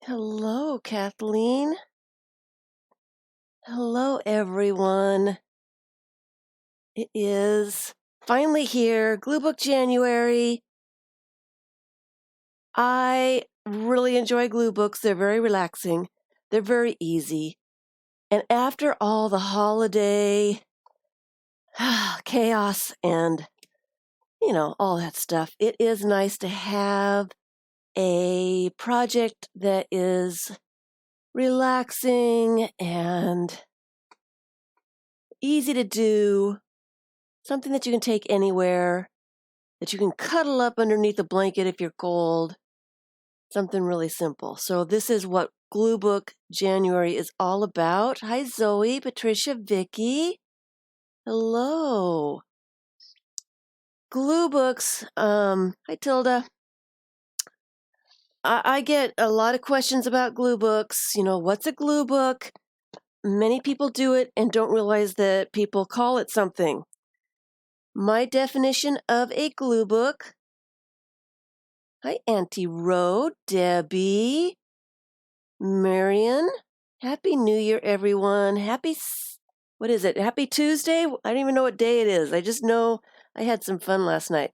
Hello, Kathleen. Hello, everyone. It is finally here, Glue Book January. I really enjoy glue books. They're very relaxing. They're very easy. And after all the holiday chaos and, all that stuff, it is nice to have a project that is relaxing and easy to do, something that you can take anywhere, that you can cuddle up underneath a blanket if you're cold, something really simple. So this is what Glue Book January is all about. Hi, Zoe, Patricia, Vicky. Hello. Glue books. Hi, Tilda. I get a lot of questions about glue books. What's a glue book? Many people do it and don't realize that people call it something. My definition of a glue book. Hi, Auntie Ro, Debbie, Marion. Happy New Year, everyone. Happy Tuesday? I don't even know what day it is. I just know I had some fun last night.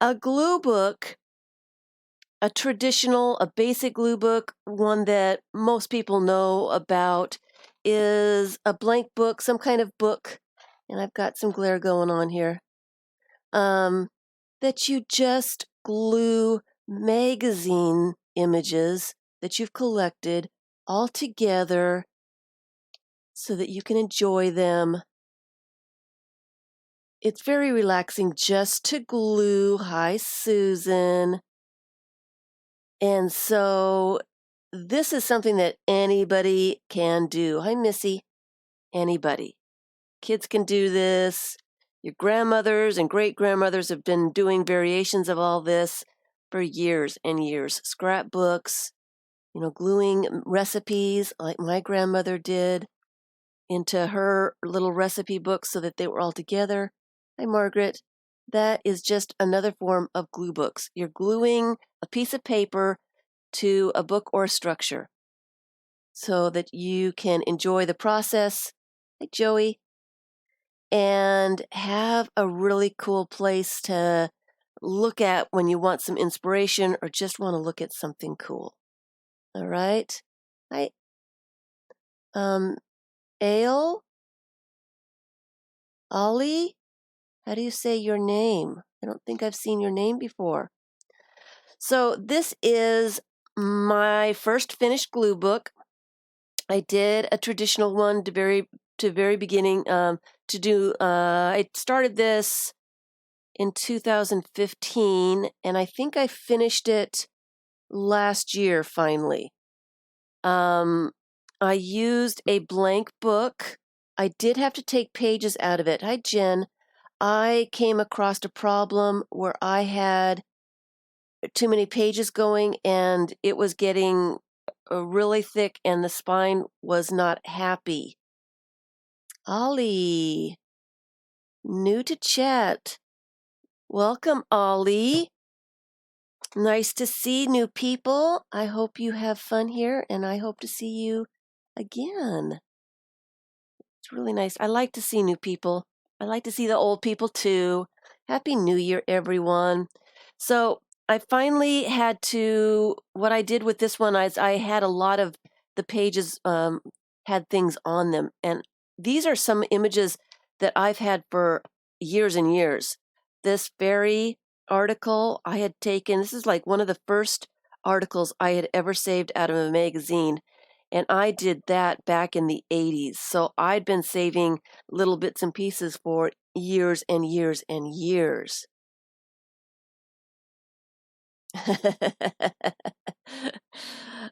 A glue book, a basic glue book, one that most people know about, is a blank book, some kind of book, and I've got some glare going on here, that you just glue magazine images that you've collected all together so that you can enjoy them. It's very relaxing just to glue. Hi, Susan. And so this is something that anybody can do. Hi, Missy. Anybody. Kids can do this. Your grandmothers and great-grandmothers have been doing variations of all this for years and years. Scrapbooks, gluing recipes like my grandmother did into her little recipe book so that they were all together. Hi, Margaret. That is just another form of glue books. You're gluing a piece of paper to a book or a structure so that you can enjoy the process. Hi, Joey. And have a really cool place to look at when you want some inspiration or just want to look at something cool. All right. Hi. Ale? Ollie? How do you say your name? I don't think I've seen your name before. So this is my first finished glue book. I did a traditional one to very beginning to do. I started this in 2015, and I think I finished it last year finally. I used a blank book. I did have to take pages out of it. Hi, Jen. I came across a problem where I had too many pages going and it was getting really thick and the spine was not happy. Ollie, new to chat. Welcome, Ollie. Nice to see new people. I hope you have fun here and I hope to see you again. It's really nice. I like to see new people. I like to see the old people too. Happy New Year, everyone. So I finally had to, what I did with this one is I had a lot of the pages had things on them. And these are some images that I've had for years and years. This very article I had taken, this is like one of the first articles I had ever saved out of a magazine. And I did that back in the 80s. So I'd been saving little bits and pieces for years and years and years.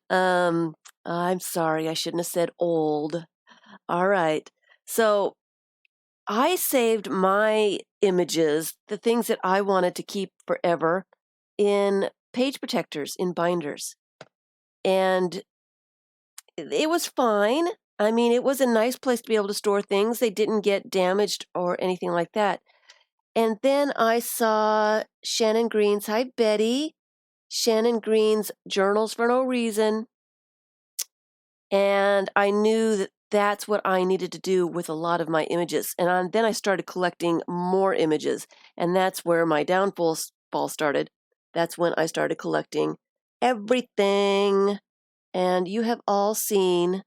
I'm sorry, I shouldn't have said old. All right. So I saved my images, the things that I wanted to keep forever, in page protectors, in binders. And it was fine. I mean, it was a nice place to be able to store things. They didn't get damaged or anything like that. And then I saw Shannon Green's, hi, Betty. Shannon Green's Journals for No Reason. And I knew that that's what I needed to do with a lot of my images. And then I started collecting more images. And that's where my downfall started. That's when I started collecting everything. And you have all seen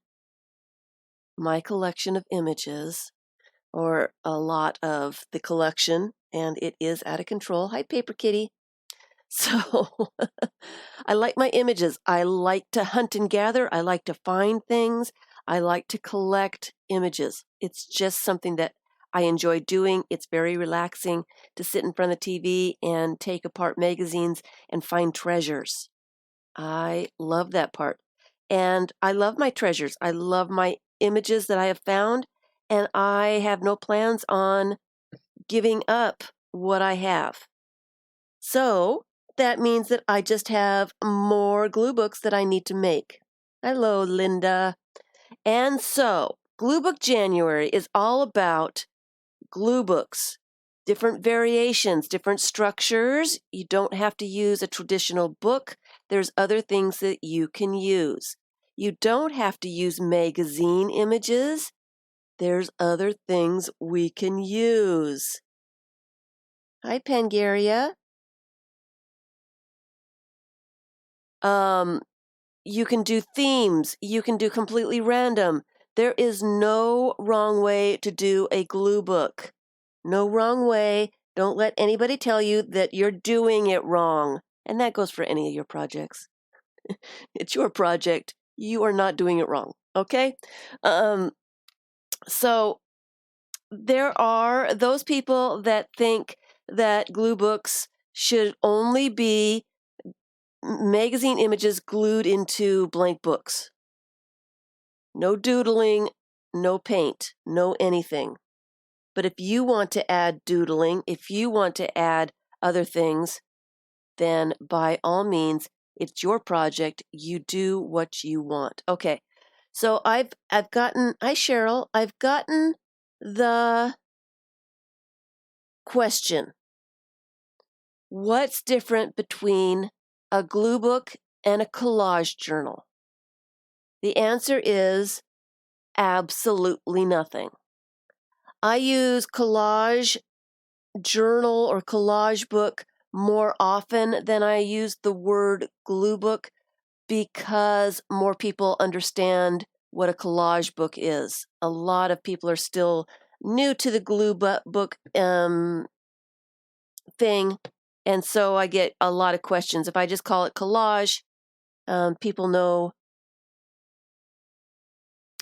my collection of images, or a lot of the collection, and it is out of control. Hi, Paper Kitty. So I like my images. I like to hunt and gather. I like to find things. I like to collect images. It's just something that I enjoy doing. It's very relaxing to sit in front of the TV and take apart magazines and find treasures. I love that part. And I love my treasures. I love my images that I have found, and I have no plans on giving up what I have. So that means that I just have more glue books that I need to make. Hello, Linda. And so Glue Book January is all about glue books, different variations, different structures. You don't have to use a traditional book. There's other things that you can use. You don't have to use magazine images. There's other things we can use. Hi, Pangaria. You can do themes. You can do completely random. There is no wrong way to do a glue book. No wrong way. Don't let anybody tell you that you're doing it wrong. And that goes for any of your projects. It's your project. You are not doing it wrong. Okay? So there are those people that think that glue books should only be magazine images glued into blank books. No doodling, no paint, no anything. But if you want to add doodling, if you want to add other things, then by all means, it's your project. You do what you want. Okay. So I've gotten, hi Cheryl, I've gotten the question. What's different between a glue book and a collage journal? The answer is absolutely nothing. I use collage journal or collage book more often than I use the word glue book because more people understand what a collage book is. A lot of people are still new to the glue book thing, and so I get a lot of questions. If I just call it collage, people know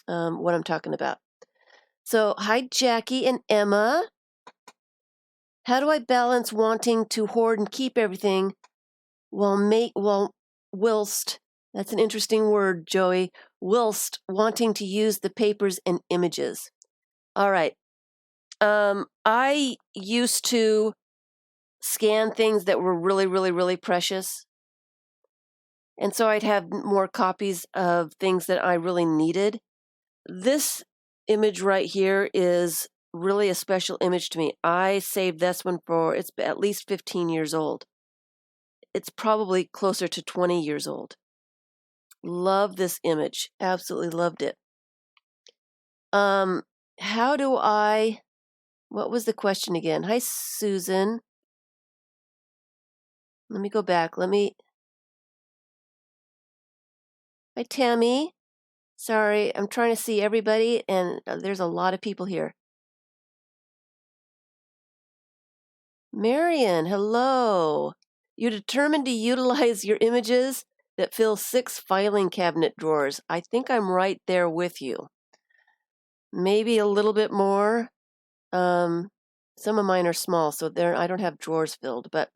what I'm talking about. So, hi, Jackie and Emma. How do I balance wanting to hoard and keep everything whilst, that's an interesting word, Joey, whilst wanting to use the papers and images? All right. I used to scan things that were really, really, really precious. And so I'd have more copies of things that I really needed. This image right here is really a special image to me. I saved this one it's at least 15 years old. It's probably closer to 20 years old. Love this image. Absolutely loved it. How do what was the question again? Hi, Susan. Let me go back. Hi, Tammy. Sorry, I'm trying to see everybody, and there's a lot of people here. Marion, hello. You determined to utilize your images that fill 6 filing cabinet drawers. I think I'm right there with you. Maybe a little bit more. Some of mine are small, so I don't have drawers filled, but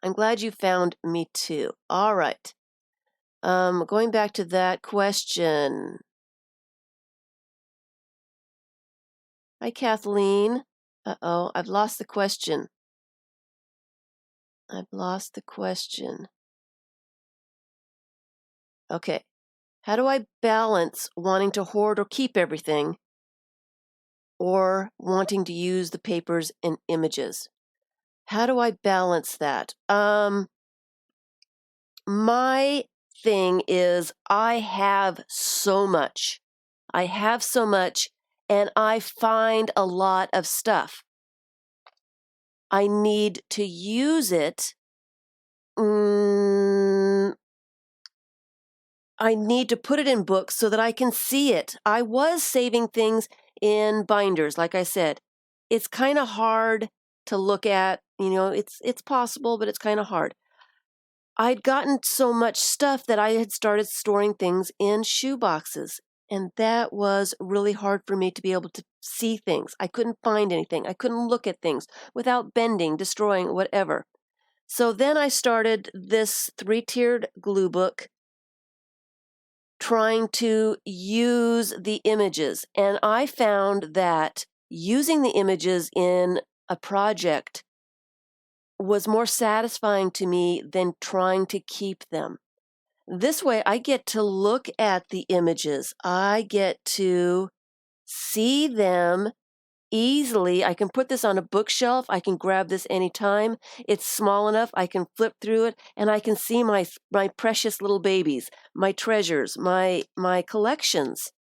I'm glad you found me too. All right. Going back to that question. Hi, Kathleen. Uh-oh, I've lost the question. Okay. How do I balance wanting to hoard or keep everything or wanting to use the papers and images? How do I balance that? My thing is I have so much. I have so much, and I find a lot of stuff. I need to use it. I need to put it in books so that I can see it. I was saving things in binders, like I said. It's kind of hard to look at, it's possible, but it's kind of hard. I'd gotten so much stuff that I had started storing things in shoe boxes, and that was really hard for me to be able to see things. I couldn't find anything. I couldn't look at things without bending, destroying, whatever. So then I started this 3-tiered glue book, trying to use the images. And I found that using the images in a project was more satisfying to me than trying to keep them. This way, I get to look at the images. I get to see them easily. I can put this on a bookshelf. I can grab this anytime. It's small enough. I can flip through it, and I can see my precious little babies, my treasures, my collections.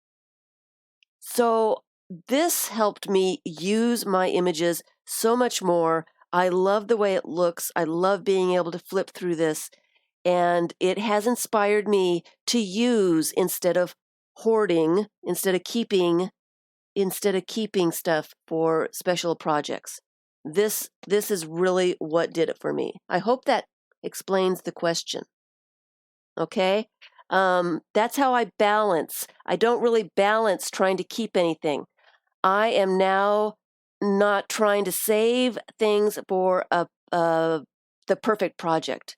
So this helped me use my images so much more. I love the way it looks. I love being able to flip through this, and it has inspired me to use instead of hoarding, instead of keeping stuff for special projects. This is really what did it for me. I hope that explains the question. Okay? That's how I balance. I don't really balance trying to keep anything. I am now not trying to save things for the perfect project.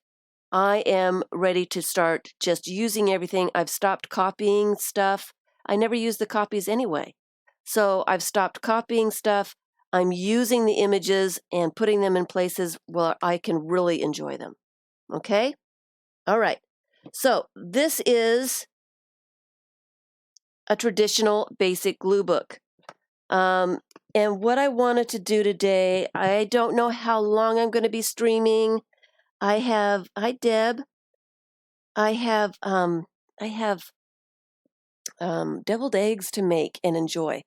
I am ready to start just using everything. I've stopped copying stuff. I never use the copies anyway. So I've stopped copying stuff. I'm using the images and putting them in places where I can really enjoy them. Okay? All right. So this is a traditional basic glue book. And what I wanted to do today, I don't know how long I'm going to be streaming. Hi Deb. I have deviled eggs to make and enjoy.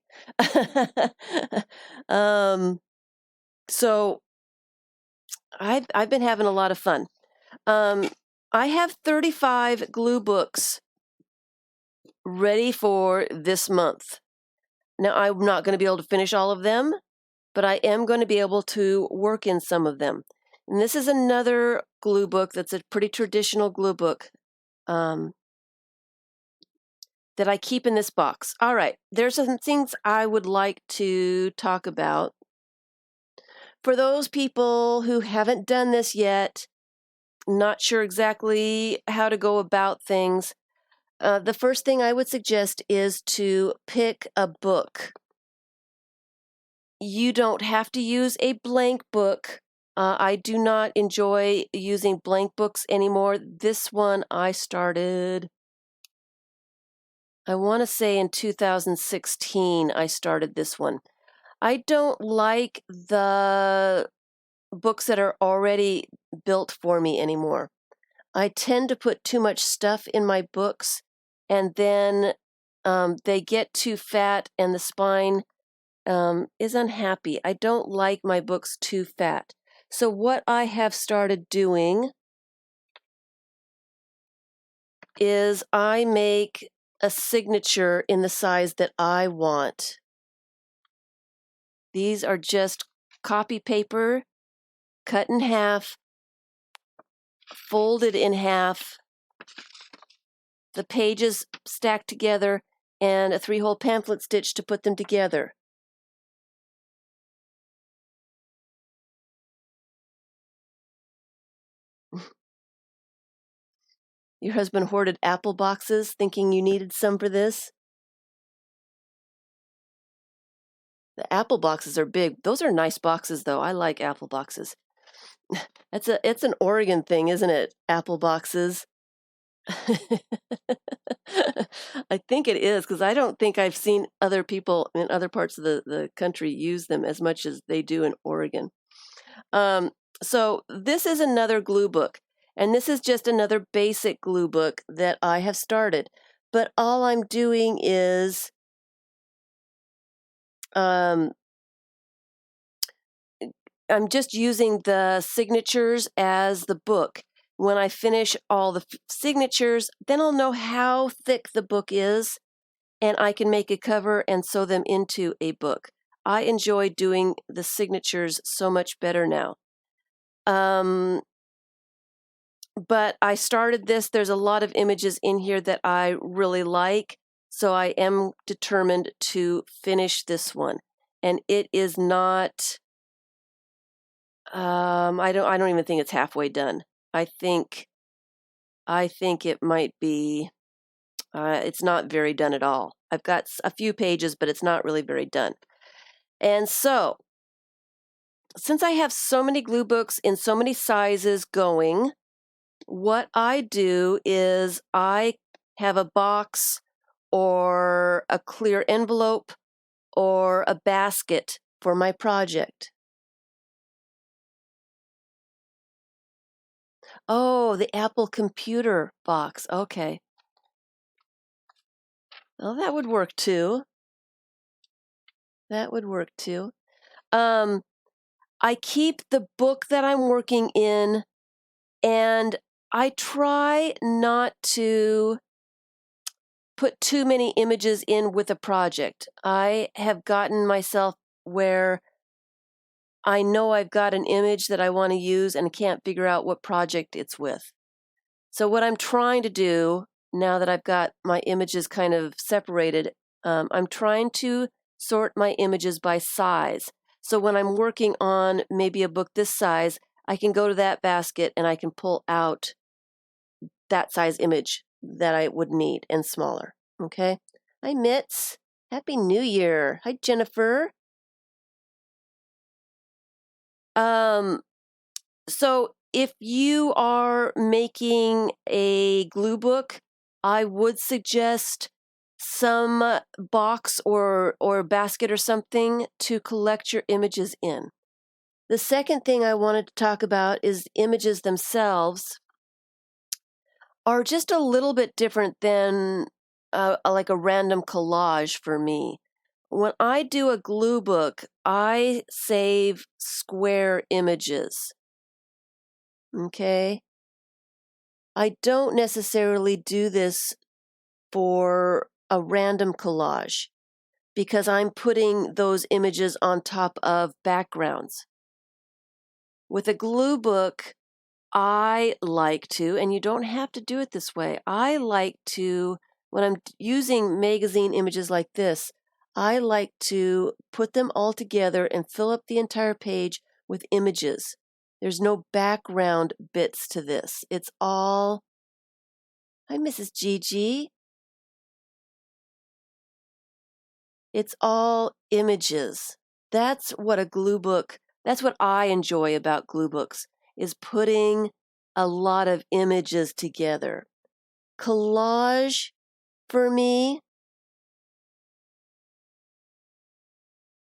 So I've been having a lot of fun. I have 35 glue books ready for this month. Now, I'm not going to be able to finish all of them, but I am going to be able to work in some of them. And this is another glue book that's a pretty traditional glue book that I keep in this box. All right, there's some things I would like to talk about. For those people who haven't done this yet, not sure exactly how to go about things, the first thing I would suggest is to pick a book. You don't have to use a blank book. I do not enjoy using blank books anymore. This one I started, I want to say in 2016, I started this one. I don't like the books that are already built for me anymore. I tend to put too much stuff in my books, and then they get too fat and the spine is unhappy. I don't like my books too fat. So what I have started doing is I make a signature in the size that I want. These are just copy paper, cut in half, folded in half, the pages stacked together, and a 3-hole pamphlet stitch to put them together. Your husband hoarded apple boxes thinking you needed some for this? The apple boxes are big. Those are nice boxes, though. I like apple boxes. It's an Oregon thing, isn't it? Apple boxes. I think it is, because I don't think I've seen other people in other parts of the country use them as much as they do in Oregon. So this is another glue book. And this is just another basic glue book that I have started. But all I'm doing is I'm just using the signatures as the book. When I finish all the signatures, then I'll know how thick the book is, and I can make a cover and sew them into a book. I enjoy doing the signatures so much better now. But I started this. There's a lot of images in here that I really like, so I am determined to finish this one. And it is not. I don't even think it's halfway done. I think it might be. It's not very done at all. I've got a few pages, but it's not really very done. And so, since I have so many glue books in so many sizes going, what I do is I have a box or a clear envelope or a basket for my project. Oh, the Apple computer box. Okay. Well, that would work too. That would work too. I keep the book that I'm working in, and I try not to put too many images in with a project. I have gotten myself where I know I've got an image that I want to use and can't figure out what project it's with. So what I'm trying to do now that I've got my images kind of separated, I'm trying to sort my images by size. So when I'm working on maybe a book this size, I can go to that basket and I can pull out that size image that I would need and smaller. Okay? Hi, Mitz. Happy New Year. Hi, Jennifer. So if you are making a glue book, I would suggest some box or basket or something to collect your images in. The second thing I wanted to talk about is images themselves are just a little bit different than like a random collage for me. When I do a glue book, I save square images. Okay? I don't necessarily do this for a random collage because I'm putting those images on top of backgrounds. With a glue book, I like to, and you don't have to do it this way, I like to, when I'm using magazine images like this, I like to put them all together and fill up the entire page with images. There's no background bits to this. It's all, hi, Mrs. Gigi. It's all images. That's what a glue book, that's what I enjoy about glue books, is putting a lot of images together. Collage, for me,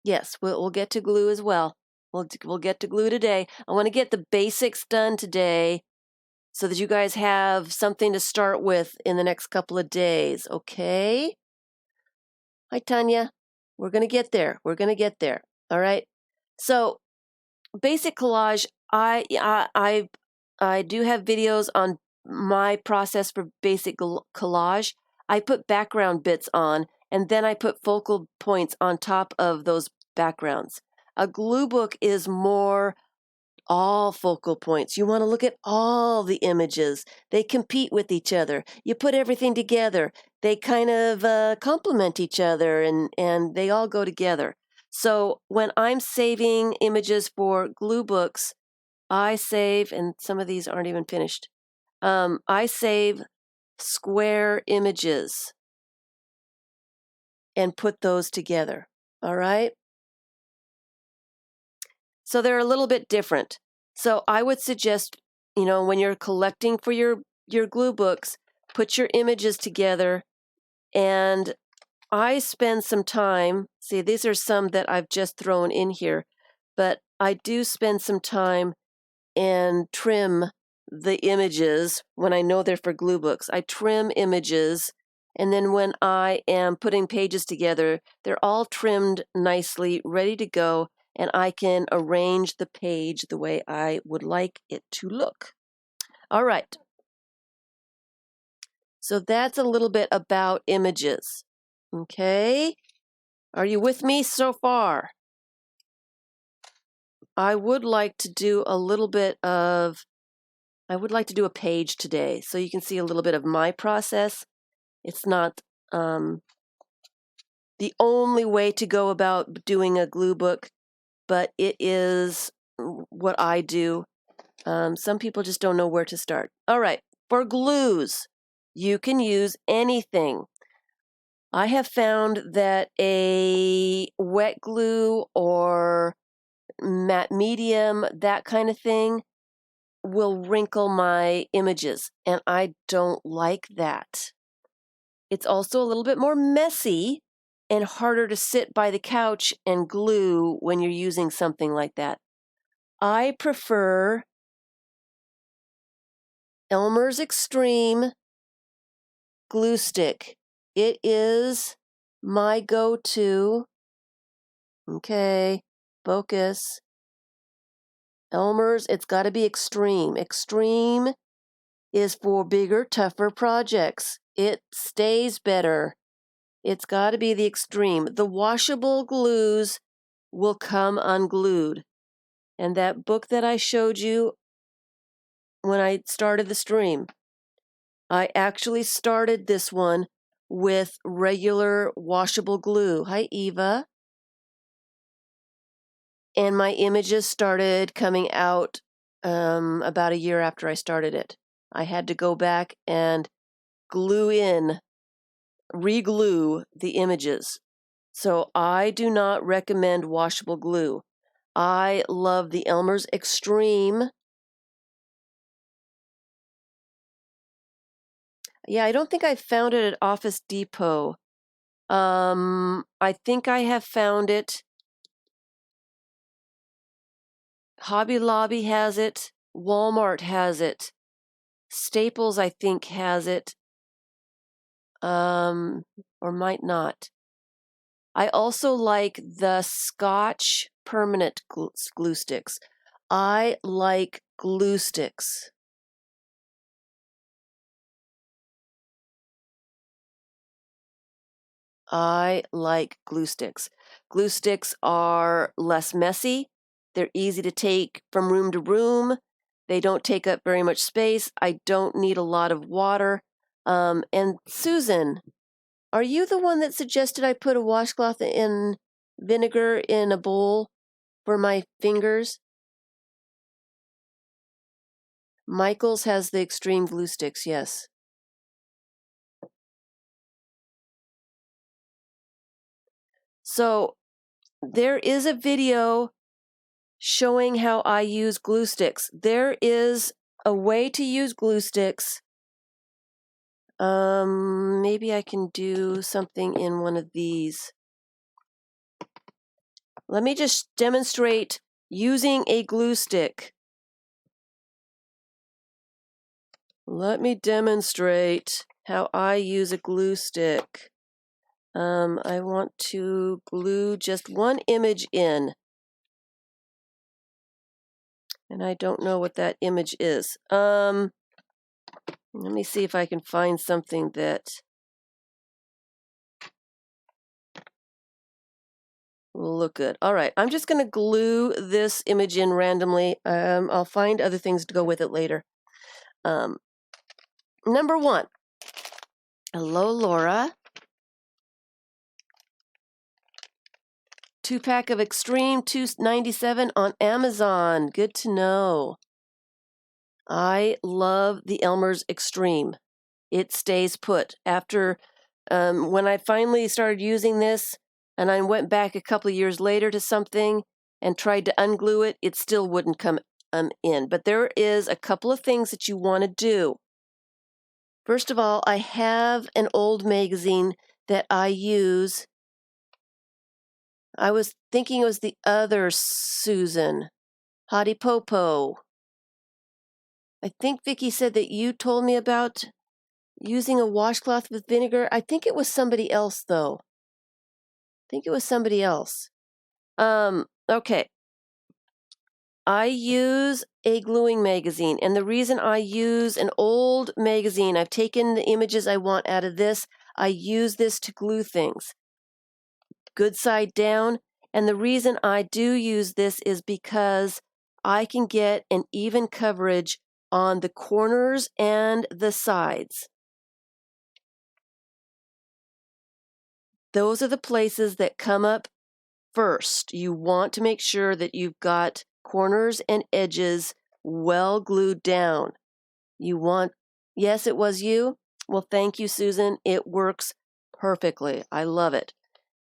yes, we'll get to glue as well. We'll get to glue today. I want to get the basics done today so that you guys have something to start with in the next couple of days, okay? Hi, Tanya. We're going to get there. We're going to get there. All right. So, basic collage, I do have videos on my process for basic collage. I put background bits on, and then I put focal points on top of those backgrounds. A glue book is more all focal points. You want to look at all the images. They compete with each other. You put everything together. They kind of complement each other, and they all go together. So when I'm saving images for glue books, I save, and some of these aren't even finished, I save square images and put those together. All right? So they're a little bit different. So I would suggest, when you're collecting for your glue books, put your images together. And I spend some time, see, these are some that I've just thrown in here, but I do spend some time and trim the images when I know they're for glue books. I trim images, and then when I am putting pages together, they're all trimmed nicely, ready to go, and I can arrange the page the way I would like it to look. All right. So that's a little bit about images. Okay? Are you with me so far? I would like to do a page today so you can see a little bit of my process. It's not the only way to go about doing a glue book, but it is what I do. Some people just don't know where to start. All right, for glues, you can use anything. I have found that a wet glue or matte medium, that kind of thing, will wrinkle my images, and I don't like that. It's also a little bit more messy and harder to sit by the couch and glue when you're using something like that. I prefer Elmer's Extreme glue stick. It is my go-to. Okay, focus. Elmer's, it's got to be Extreme. Extreme is for bigger, tougher projects. It stays better. It's got to be the Extreme. The washable glues will come unglued. And that book that I showed you when I started the stream, I actually started this one with regular washable glue. Hi, Eva. And my images started coming out about a year after I started it. I had to go back and re-glue the images. So I do not recommend washable glue. I love the Elmer's Extreme. Yeah, I don't think I found it at Office Depot. I think I have found it. Hobby Lobby has it. Walmart has it. Staples, I think, has it. Or might not. I also like the Scotch permanent glue sticks. I like glue sticks. I like glue sticks. Glue sticks are less messy. They're easy to take from room to room. They don't take up very much space. I don't need a lot of water. And Susan, are you the one that suggested I put a washcloth in vinegar in a bowl for my fingers? Michael's has the extreme glue sticks, yes. So there is a video showing how I use glue sticks. There is a way to use glue sticks. Maybe I can do something in one of these. Let me just demonstrate using a glue stick. Let me demonstrate how I use a glue stick. I want to glue just one image in. And I don't know what that image is. Let me see if I can find something that will look good. All right, I'm just going to glue this image in randomly. I'll find other things to go with it later. Number one. Hello, Laura. 2-pack of Extreme, $2.97 on Amazon. Good to know. I love the Elmer's Extreme. It stays put. After when I finally started using this, and I went back a couple of years later to something and tried to unglue it, it still wouldn't come in. But there is a couple of things that you want to do. First of all, I have an old magazine that I use. I was thinking it was the other Susan, Hottie Popo. I think Vicky said that you told me about using a washcloth with vinegar. I think it was somebody else, though. I think it was somebody else. Okay. I use a gluing magazine, and the reason I use an old magazine, I've taken the images I want out of this. I use this to glue things. Good side down. And the reason I do use this is because I can get an even coverage on the corners and the sides. Those are the places that come up first. You want to make sure that you've got corners and edges well glued down. Yes, it was you? Well, thank you, Susan. It works perfectly. I love it.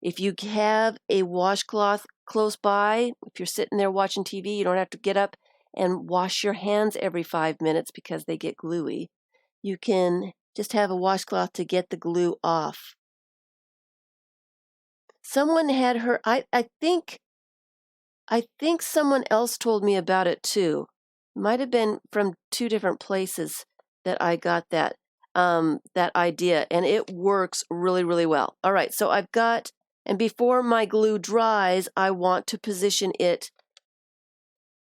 If you have a washcloth close by, if you're sitting there watching TV, you don't have to get up and wash your hands every 5 minutes because they get gluey. You can just have a washcloth to get the glue off. Someone had I think someone else told me about it too. Might have been from 2 different places that I got that idea, and it works really, really well. All right, so I've got, and before my glue dries, I want to position it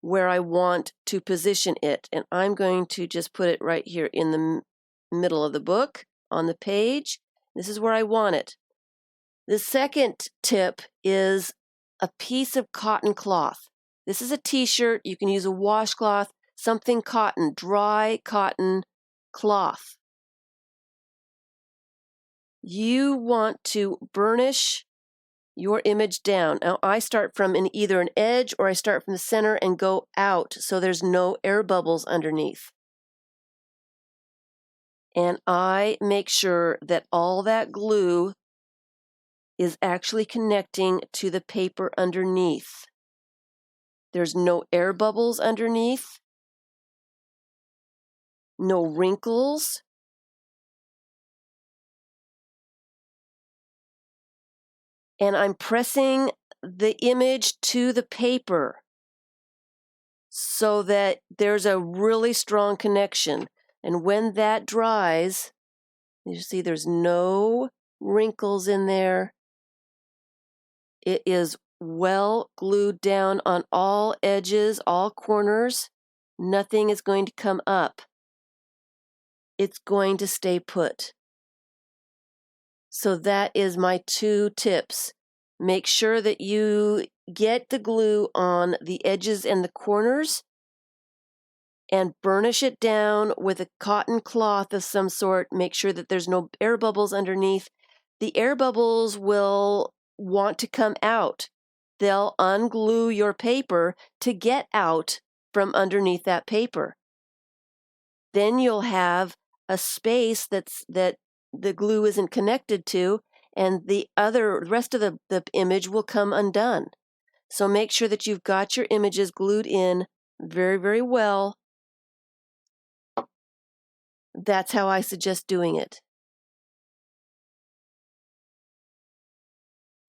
where I want to position it, and I'm going to just put it right here in the middle of the book on the page. This is where I want it. The second tip is a piece of cotton cloth. This is a t-shirt. You can use a washcloth, something cotton, dry cotton cloth. You want to burnish your image down. Now, I start from either an edge or I start from the center and go out so there's no air bubbles underneath. And I make sure that all that glue is actually connecting to the paper underneath. There's no air bubbles underneath, no wrinkles. And I'm pressing the image to the paper so that there's a really strong connection. And when that dries, you see there's no wrinkles in there. It is well glued down on all edges, all corners. Nothing is going to come up. It's going to stay put. So that is my 2 tips. Make sure that you get the glue on the edges and the corners and burnish it down with a cotton cloth of some sort. Make sure that there's no air bubbles underneath. The air bubbles will want to come out. They'll unglue your paper to get out from underneath that paper. Then you'll have a space that the glue isn't connected to, and the rest of the image will come undone. So make sure that you've got your images glued in very, very well. That's how I suggest doing it.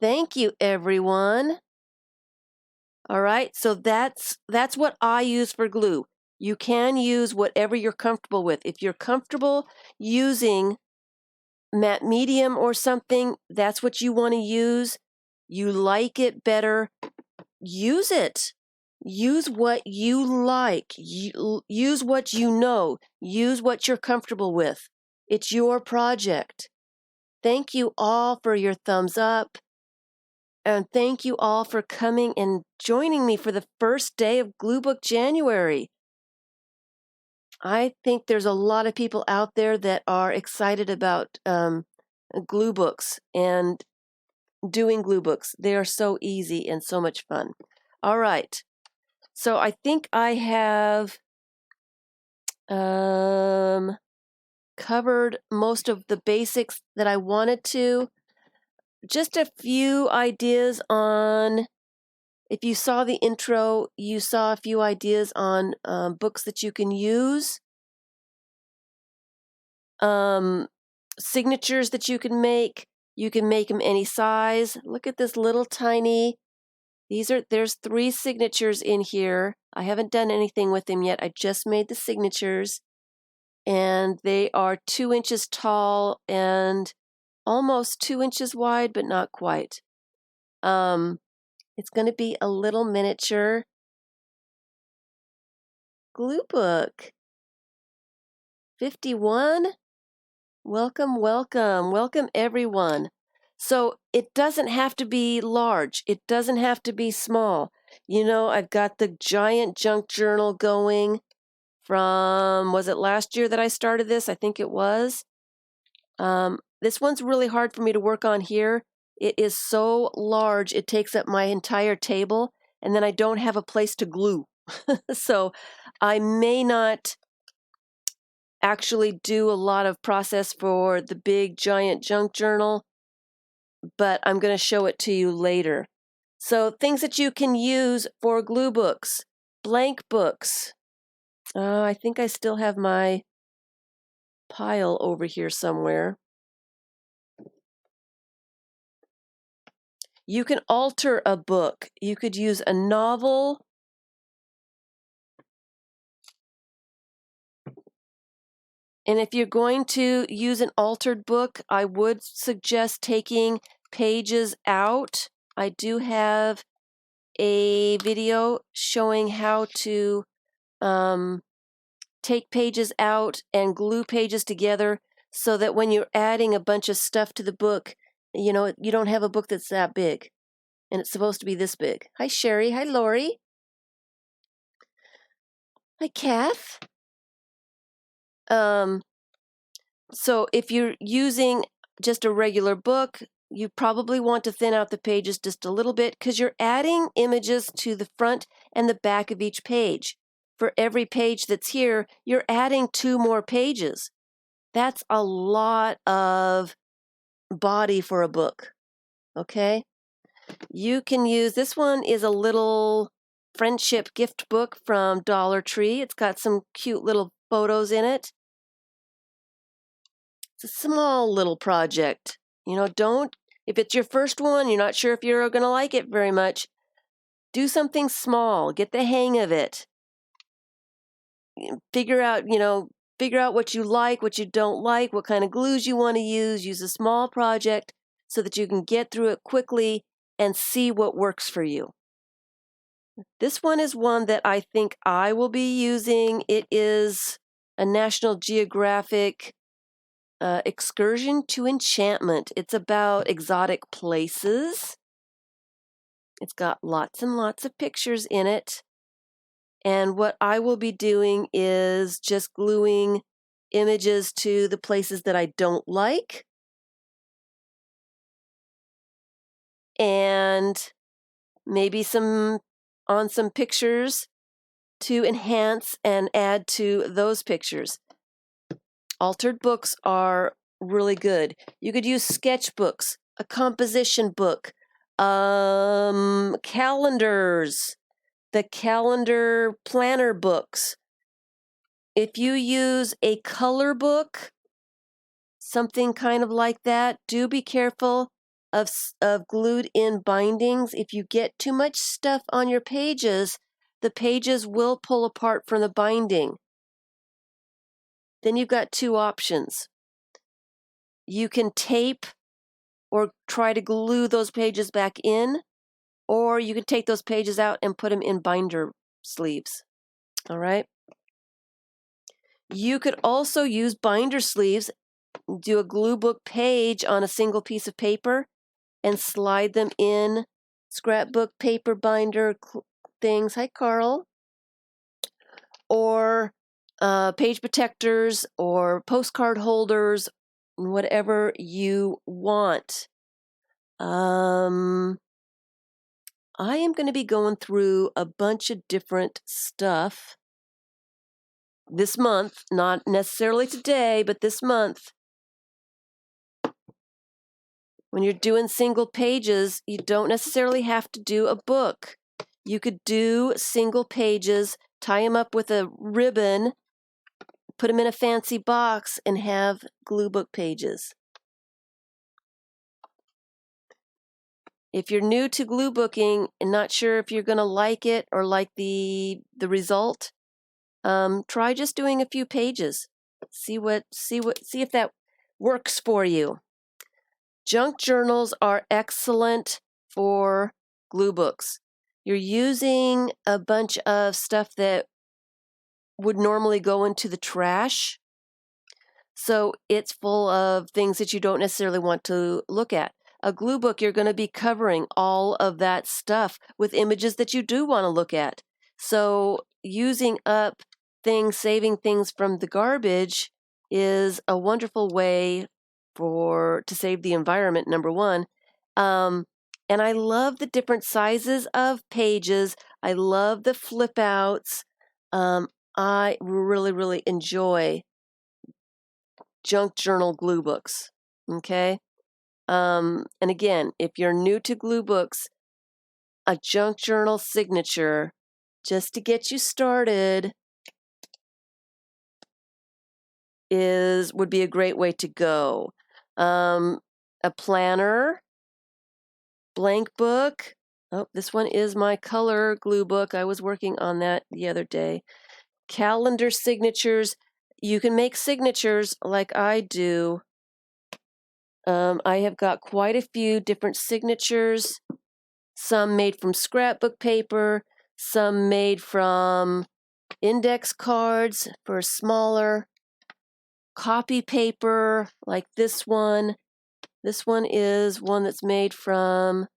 Thank you, everyone. All right, so that's what I use for glue. You can use whatever you're comfortable with. If you're comfortable using matte medium or something, that's what you want to use. You like it better, use it. Use what you like. Use what you know. Use what you're comfortable with. It's your project. Thank you all for your thumbs up. And thank you all for coming and joining me for the first day of Glue Book January. I think there's a lot of people out there that are excited about glue books and doing glue books. They are so easy and so much fun. All right. So I think I have covered most of the basics that I wanted to. Just a few ideas on, if you saw the intro, you saw a few ideas on books that you can use. Signatures that you can make. You can make them any size. Look at this little tiny, there's 3 signatures in here. I haven't done anything with them yet. I just made the signatures, and they are 2 inches tall and almost 2 inches wide, but not quite. It's going to be a little miniature glue book. 51. Welcome, welcome, welcome everyone. So it doesn't have to be large. It doesn't have to be small. You know, I've got the giant junk journal going from, was it last year that I started this? I think it was. This one's really hard for me to work on here. It is so large, it takes up my entire table, and then I don't have a place to glue. So I may not actually do a lot of process for the big giant junk journal, but I'm going to show it to you later. So things that you can use for glue books, blank books. I think I still have my pile over here somewhere. You can alter a book. You could use a novel. And if you're going to use an altered book, I would suggest taking pages out. I do have a video showing how to take pages out and glue pages together so that when you're adding a bunch of stuff to the book, you know, you don't have a book that's that big. And it's supposed to be this big. Hi, Sherry. Hi, Lori. Hi, Kath. So if you're using just a regular book, you probably want to thin out the pages just a little bit because you're adding images to the front and the back of each page. For every page that's here, you're adding 2 more pages. That's a lot of body for a book, okay? You can use, this one is a little friendship gift book from Dollar Tree. It's got some cute little photos in it. It's a small little project. You know, if it's your first one, you're not sure if you're going to like it very much, do something small. Get the hang of it. Figure out what you like, what you don't like, what kind of glues you want to use. Use a small project so that you can get through it quickly and see what works for you. This one is one that I think I will be using. It is a National Geographic Excursion to Enchantment. It's about exotic places. It's got lots and lots of pictures in it. And what I will be doing is just gluing images to the places that I don't like. And maybe some pictures to enhance and add to those pictures. Altered books are really good. You could use sketchbooks, a composition book, calendars, the calendar planner books. If you use a color book, something kind of like that, do be careful of glued in bindings. If you get too much stuff on your pages, the pages will pull apart from the binding. Then you've got 2 options. You can tape or try to glue those pages back in, or you can take those pages out and put them in binder sleeves. All right. You could also use binder sleeves, do a glue book page on a single piece of paper and slide them in scrapbook paper binder things. Hi, Carl. Or page protectors or postcard holders, whatever you want. I am going to be going through a bunch of different stuff this month, not necessarily today, but this month. When you're doing single pages, you don't necessarily have to do a book. You could do single pages, tie them up with a ribbon, put them in a fancy box, and have glue book pages. If you're new to glue booking and not sure if you're going to like it or like the result, try just doing a few pages. See if that works for you. Junk journals are excellent for glue books. You're using a bunch of stuff that would normally go into the trash. So it's full of things that you don't necessarily want to look at. A glue book, you're going to be covering all of that stuff with images that you do want to look at. So using up things, saving things from the garbage is a wonderful way to save the environment, number one. And I love the different sizes of pages. I love the flip outs. I really, really enjoy junk journal glue books. Okay. And again, if you're new to glue books, a junk journal signature, just to get you started, would be a great way to go. A planner, blank book. Oh, this one is my color glue book. I was working on that the other day. Calendar signatures. You can make signatures like I do. I have got quite a few different signatures, some made from scrapbook paper, some made from index cards for smaller, copy paper like this one. This one is one that's made from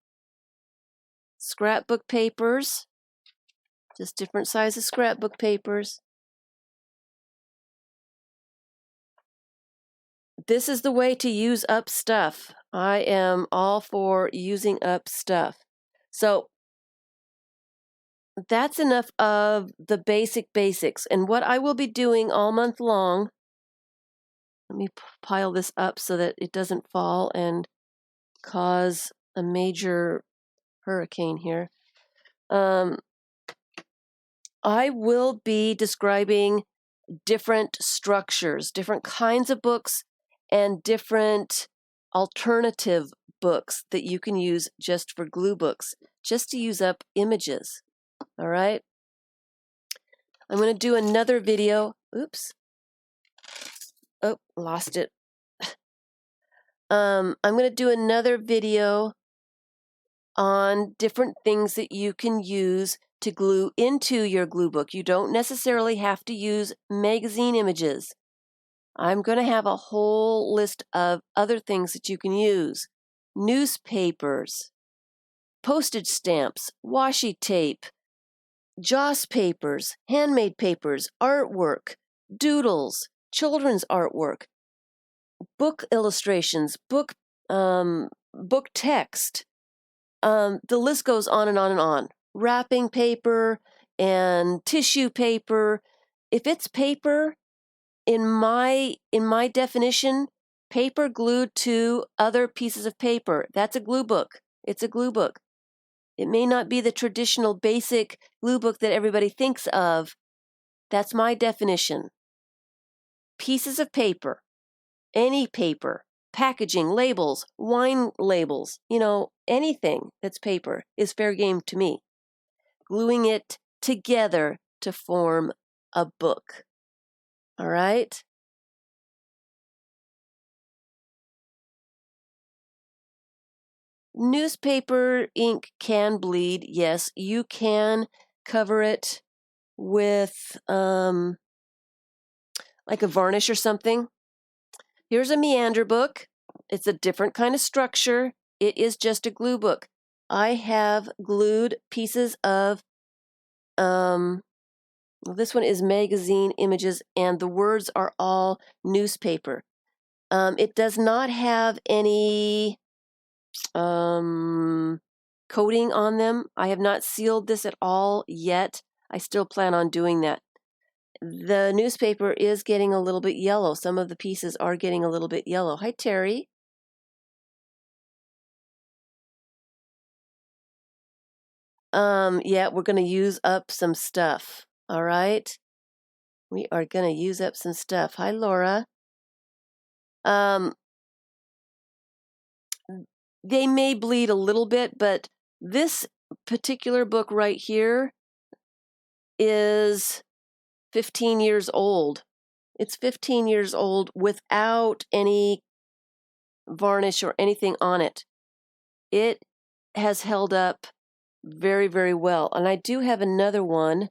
scrapbook papers, just different sizes scrapbook papers. This is the way to use up stuff. I am all for using up stuff. So that's enough of the basics. And what I will be doing all month long, let me pile this up so that it doesn't fall and cause a major hurricane here. I will be describing different structures, different kinds of books, and different alternative books that you can use just for glue books, just to use up images. All right. I'm going to do another video. Oops. Oh, lost it. I'm going to do another video on different things that you can use to glue into your glue book. You don't necessarily have to use magazine images. I'm going to have a whole list of other things that you can use. Newspapers, postage stamps, washi tape, joss papers, handmade papers, artwork, doodles, children's artwork, book illustrations, book text. The list goes on and on and on. Wrapping paper and tissue paper. If it's paper, in my definition, paper glued to other pieces of paper, that's a glue book. It's a glue book. It may not be the traditional basic glue book that everybody thinks of. That's my definition. Pieces of paper, any paper, packaging, labels, wine labels, anything that's paper is fair game to me. Gluing it together to form a book. All right? Newspaper ink can bleed. Yes, you can cover it with like a varnish or something. Here's a meander book. It's a different kind of structure. It is just a glue book. I have glued pieces of, this one is magazine images, and the words are all newspaper. It does not have any coating on them. I have not sealed this at all yet. I still plan on doing that. The newspaper is getting a little bit yellow. Some of the pieces are getting a little bit yellow. Hi, Terry. Yeah, we're going to use up some stuff. All right. We are going to use up some stuff. Hi, Laura. they may bleed a little bit, but this particular book right here is 15 years old. It's 15 years old without any varnish or anything on it. It has held up very, very well. And I do have another one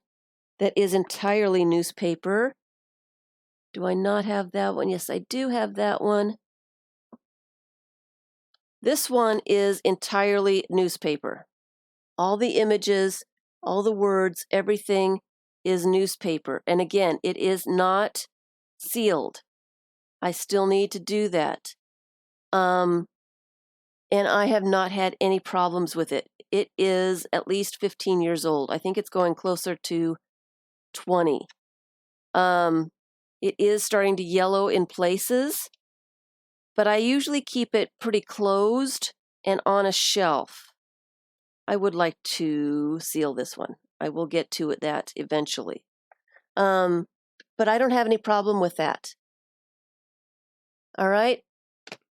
that is entirely newspaper. Do I not have that one? Yes, I do have that one. This one is entirely newspaper. All the images, all the words, everything is newspaper. And again, it is not sealed. I still need to do that. And I have not had any problems with it. It is at least 15 years old. I think it's going closer to 20. It is starting to yellow in places, but I usually keep it pretty closed and on a shelf. I would like to seal this one. I will get to that eventually. But I don't have any problem with that. All right.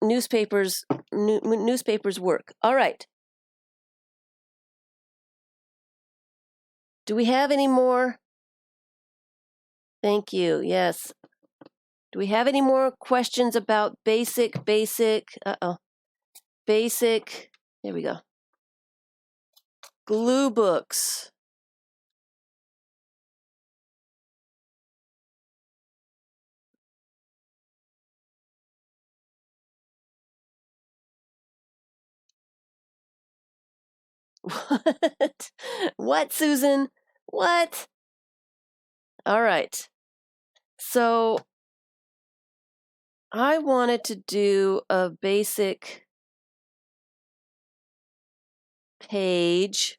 Newspapers work. All right. Do we have any more? Thank you. Yes. Do we have any more questions about basic, there we go. Glue books. What? What, Susan? What? All right. So I wanted to do a basic page.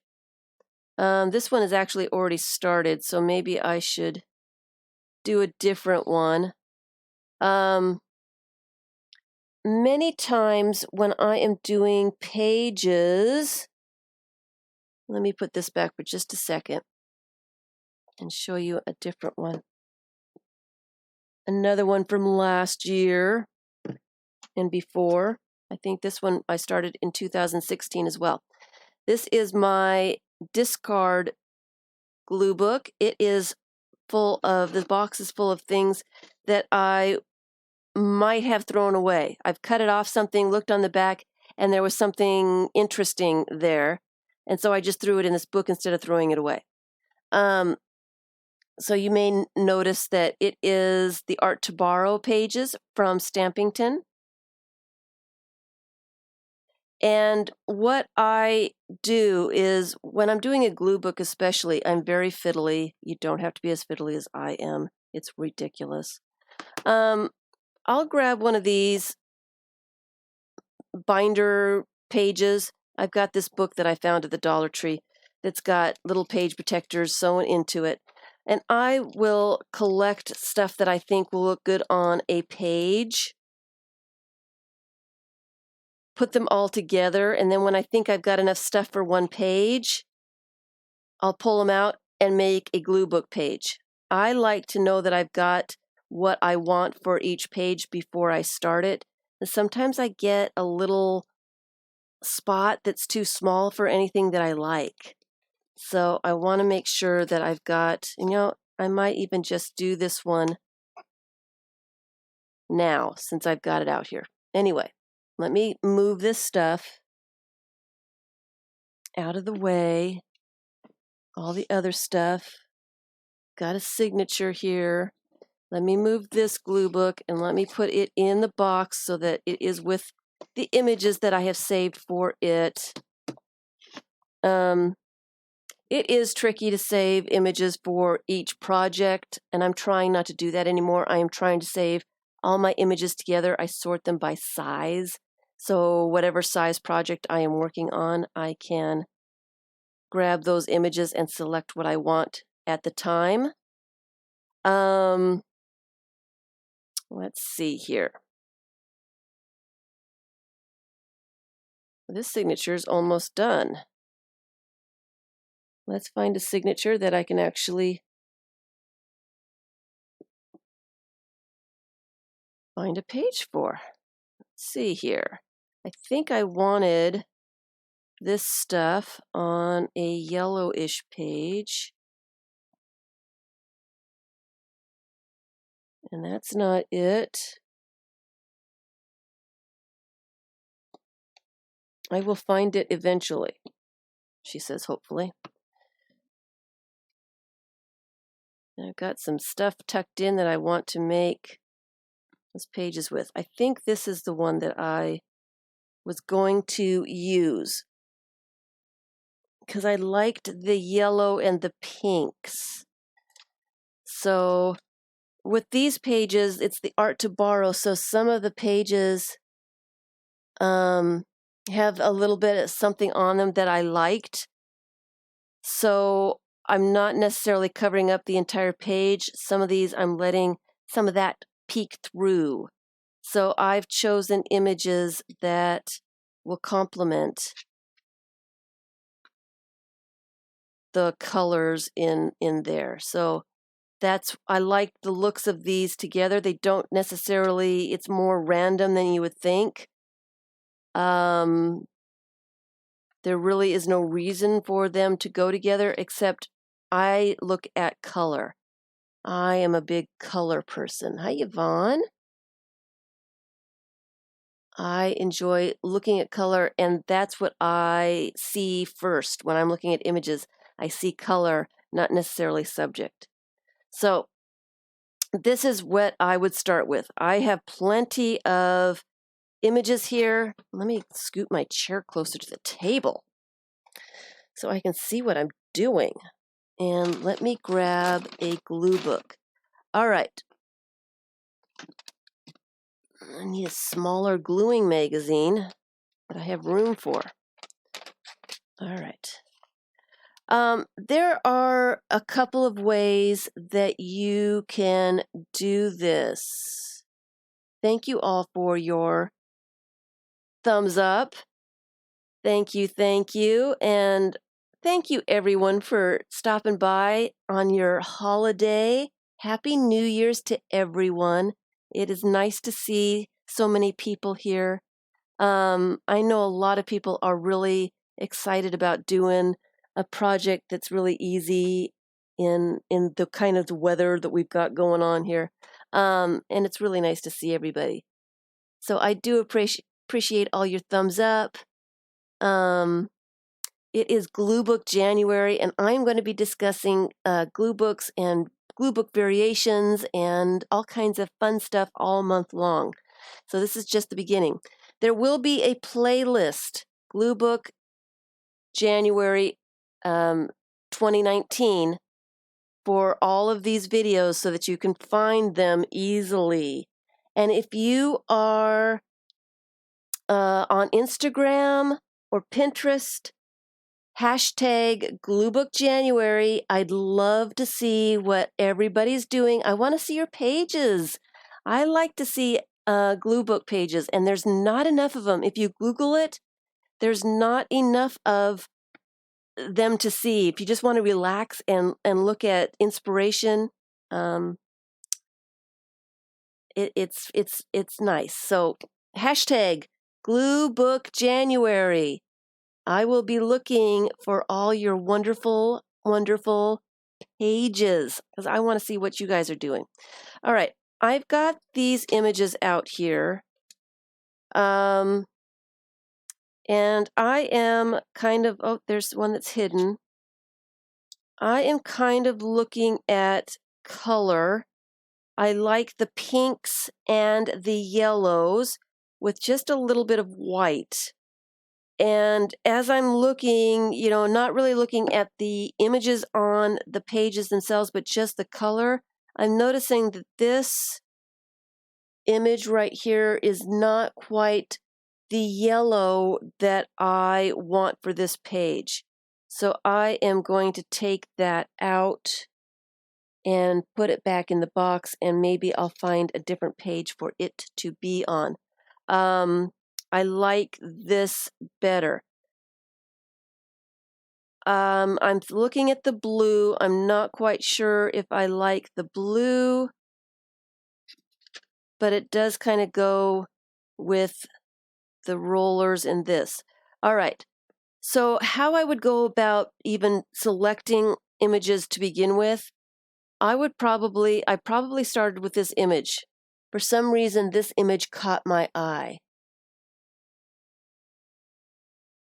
This one is actually already started, so maybe I should do a different one. Many times when I am doing pages, let me put this back for just a second and show you a different one. Another one from last year and before. I think this one I started in 2016 as well. This is my discard glue book. It is full of, the box is full of things that I might have thrown away. I've cut it off something, looked on the back, and there was something interesting there. And so I just threw it in this book instead of throwing it away. So you may notice that it is the Art to Borrow pages from Stampington. And what I do is, when I'm doing a glue book especially, I'm very fiddly. You don't have to be as fiddly as I am. It's ridiculous. I'll grab one of these binder pages. I've got this book that I found at the Dollar Tree that's got little page protectors sewn into it. And I will collect stuff that I think will look good on a page, put them all together, and then when I think I've got enough stuff for one page, I'll pull them out and make a glue book page. I like to know that I've got what I want for each page before I start it. And sometimes I get a little spot that's too small for anything that I like. So I want to make sure that I've got, I might even just do this one now since I've got it out here. Anyway, let me move this stuff out of the way. All the other stuff. Got a signature here. Let me move this glue book and let me put it in the box so that it is with the images that I have saved for it. It is tricky to save images for each project, and I'm trying not to do that anymore. I am trying to save all my images together. I sort them by size. So whatever size project I am working on, I can grab those images and select what I want at the time. Let's see here. This signature is almost done. Let's find a signature that I can actually find a page for. Let's see here. I think I wanted this stuff on a yellowish page. And that's not it. I will find it eventually, she says, hopefully. I've got some stuff tucked in that I want to make those pages with. I think this is the one that I was going to use because I liked the yellow and the pinks. So with these pages, it's the art to borrow. So some of the pages have a little bit of something on them that I liked. So I'm not necessarily covering up the entire page. Some of these I'm letting some of that peek through. So I've chosen images that will complement the colors in there. So I like the looks of these together. They don't necessarily, it's more random than you would think. There really is no reason for them to go together, except I look at color. I am a big color person. Hi, Yvonne. I enjoy looking at color, and that's what I see first when I'm looking at images. I see color, not necessarily subject. So this is what I would start with. I have plenty of images here. Let me scoot my chair closer to the table so I can see what I'm doing. And let me grab a glue book. All right. I need a smaller gluing magazine that I have room for. All right. There are a couple of ways that you can do this. Thank you all for your thumbs up. Thank you, and thank you everyone for stopping by on your holiday. Happy New Year's to everyone. It is nice to see so many people here. I know a lot of people are really excited about doing a project that's really easy in the kind of weather that we've got going on here. And it's really nice to see everybody. So I do appreciate all your thumbs up. It is Glue Book January, and I'm going to be discussing glue books and glue book variations and all kinds of fun stuff all month long. So this is just the beginning. There will be a playlist, Glue Book January 2019, for all of these videos so that you can find them easily. And if you are on Instagram or Pinterest, hashtag GlueBookJanuary. I'd love to see what everybody's doing. I want to see your pages. I like to see glue book pages, and there's not enough of them. If you Google it, there's not enough of them to see. If you just want to relax and look at inspiration, it's nice. So hashtag GlueBookJanuary. I will be looking for all your wonderful, wonderful pages because I want to see what you guys are doing. All right, I've got these images out here. And I am kind of, oh, there's one that's hidden. I am kind of looking at color. I like the pinks and the yellows with just a little bit of white. And as I'm looking, not really looking at the images on the pages themselves, but just the color, I'm noticing that this image right here is not quite the yellow that I want for this page. So I am going to take that out and put it back in the box, and maybe I'll find a different page for it to be on. I like this better. I'm looking at the blue. I'm not quite sure if I like the blue, but it does kind of go with the rollers and this. All right. So how I would go about even selecting images to begin with, I probably started with this image. For some reason, this image caught my eye.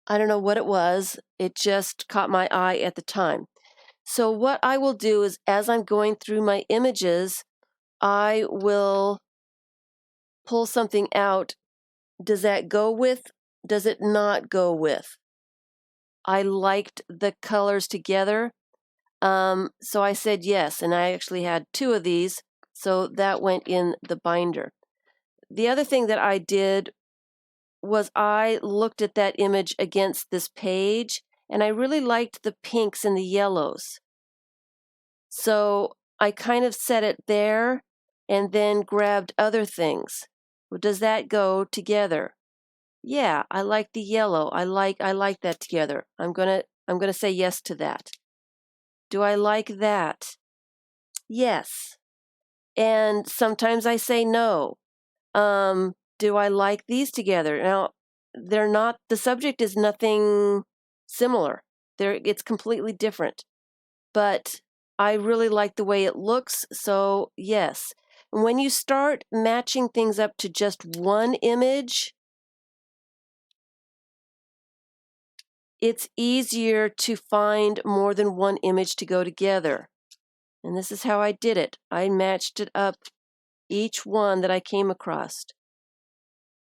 I don't know what it was. It just caught my eye at the time. So what I will do is, as I'm going through my images, I will pull something out. Does that go with? Does it not go with? I liked the colors together. So I said yes, and I actually had 2 of these, so that went in the binder. The other thing that I did was I looked at that image against this page, and I really liked the pinks and the yellows. So I kind of set it there and then grabbed other things. Well, does that go together? Yeah, I like the yellow. I like that together. I'm gonna say yes to that. Do I like that? Yes. And sometimes I say no. Do I like these together? Now, they're not, the subject is nothing similar. It's completely different. But I really like the way it looks, so yes. When you start matching things up to just one image, it's easier to find more than one image to go together. And this is how I did it. I matched it up, each one that I came across.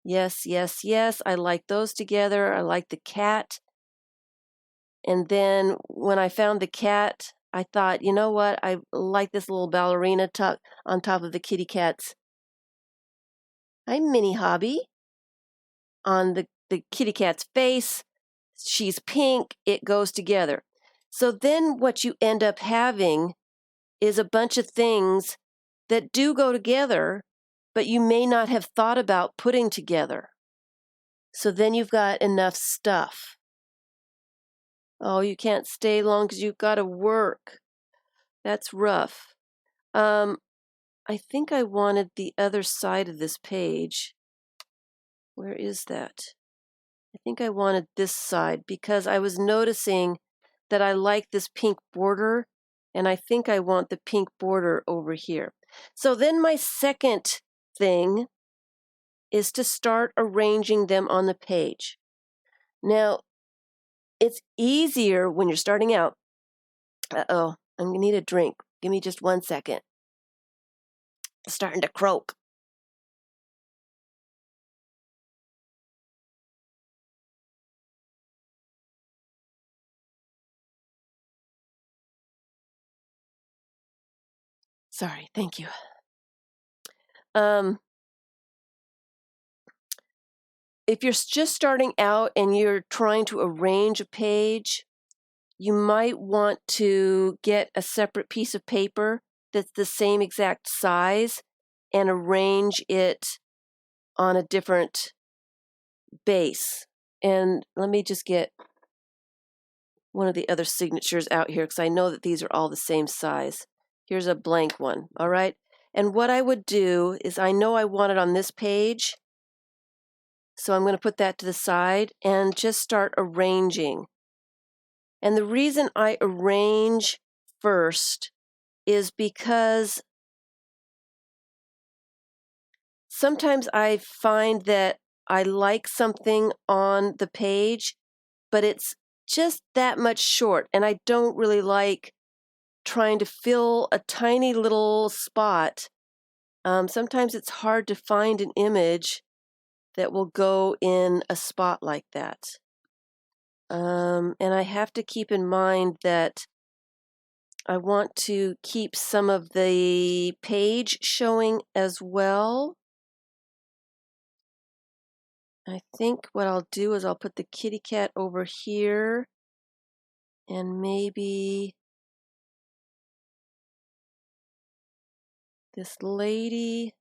Yes, yes, yes, I like those together. I like the cat. And then when I found the cat, I thought, you know what? I like this little ballerina tuck on top of the kitty cat's. I'm Mini Hobby. On the kitty cat's face, she's pink, it goes together. So then what you end up having is a bunch of things that do go together, but you may not have thought about putting together. So then you've got enough stuff. Oh, you can't stay long because you've got to work. That's rough. I think I wanted the other side of this page. Where is that? I think I wanted this side because I was noticing that I like this pink border, and I think I want the pink border over here. So then my second thing is to start arranging them on the page. Now, it's easier when you're starting out. Uh-oh, I'm going to need a drink. Give me just 1 second. It's starting to croak. Sorry, thank you. If you're just starting out and you're trying to arrange a page, you might want to get a separate piece of paper that's the same exact size and arrange it on a different base. And let me just get one of the other signatures out here because I know that these are all the same size. Here's a blank one, all right? And what I would do is I know I want it on this page, so I'm going to put that to the side and just start arranging. And the reason I arrange first is because sometimes I find that I like something on the page, but it's just that much short, and I don't really like trying to fill a tiny little spot. Sometimes it's hard to find an image that will go in a spot like that. And I have to keep in mind that I want to keep some of the page showing as well. I think what I'll do is I'll put the kitty cat over here and maybe this lady.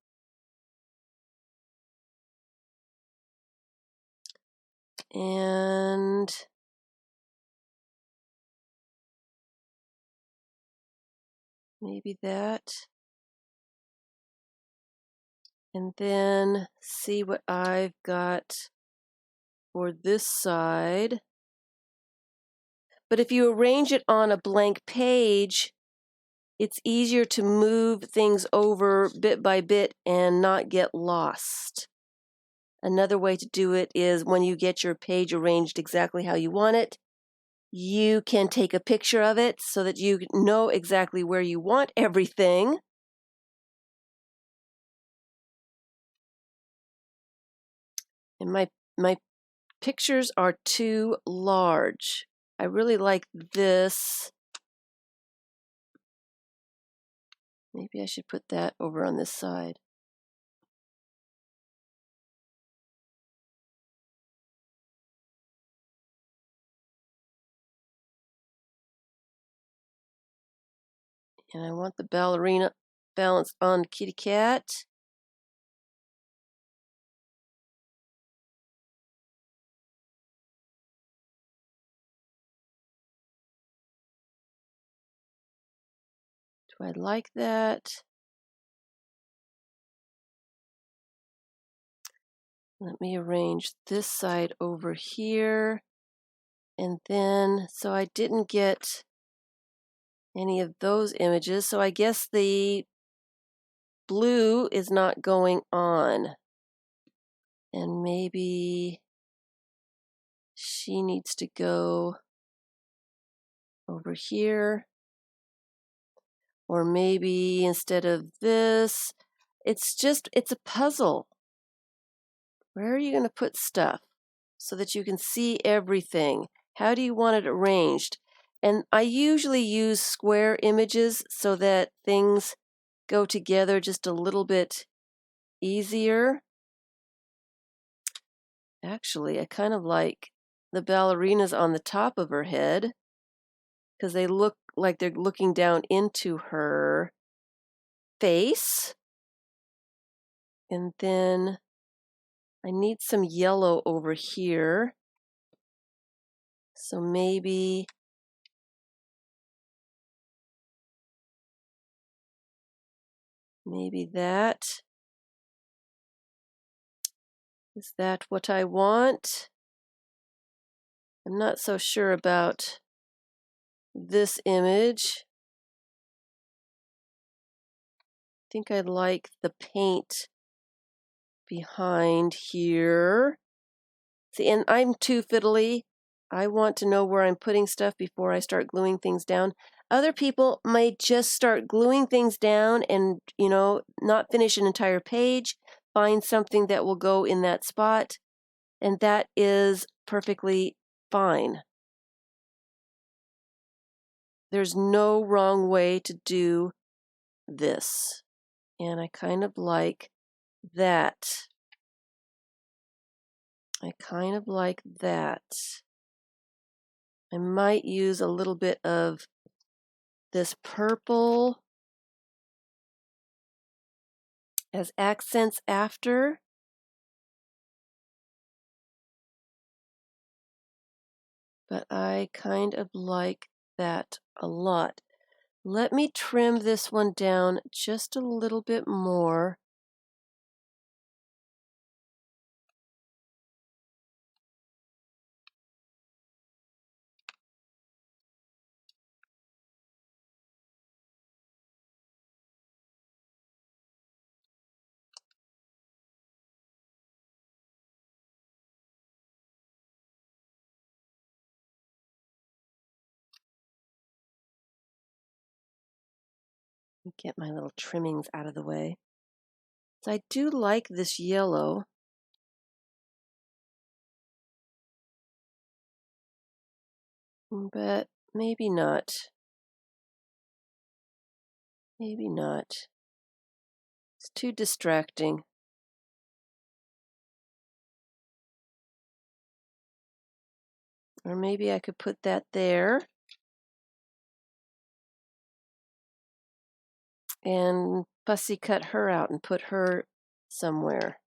And maybe that. And then see what I've got for this side. But if you arrange it on a blank page, it's easier to move things over bit by bit and not get lost. Another way to do it is when you get your page arranged exactly how you want it, you can take a picture of it so that you know exactly where you want everything. And my pictures are too large. I really like this. Maybe I should put that over on this side. And I want the ballerina balanced on kitty cat. Do I like that? Let me arrange this side over here. And then, so I didn't get any of those images. So I guess the blue is not going on. And maybe she needs to go over here. Or maybe instead of this, it's a puzzle. Where are you going to put stuff so that you can see everything? How do you want it arranged? And I usually use square images so that things go together just a little bit easier. Actually, I kind of like the ballerinas on the top of her head because they look like they're looking down into her face. And then I need some yellow over here. So maybe that. Is that what I want? I'm not so sure about this image. I think I like the paint behind here. See, and I'm too fiddly. I want to know where I'm putting stuff before I start gluing things down. Other people might just start gluing things down and, not finish an entire page, find something that will go in that spot, and that is perfectly fine. There's no wrong way to do this. And I kind of like that. I kind of like that. I might use a little bit of this purple as accents after. But I kind of like that a lot. Let me trim this one down just a little bit more. Get my little trimmings out of the way. So I do like this yellow. But maybe not. Maybe not. It's too distracting. Or maybe I could put that there. And fussy cut her out and put her somewhere.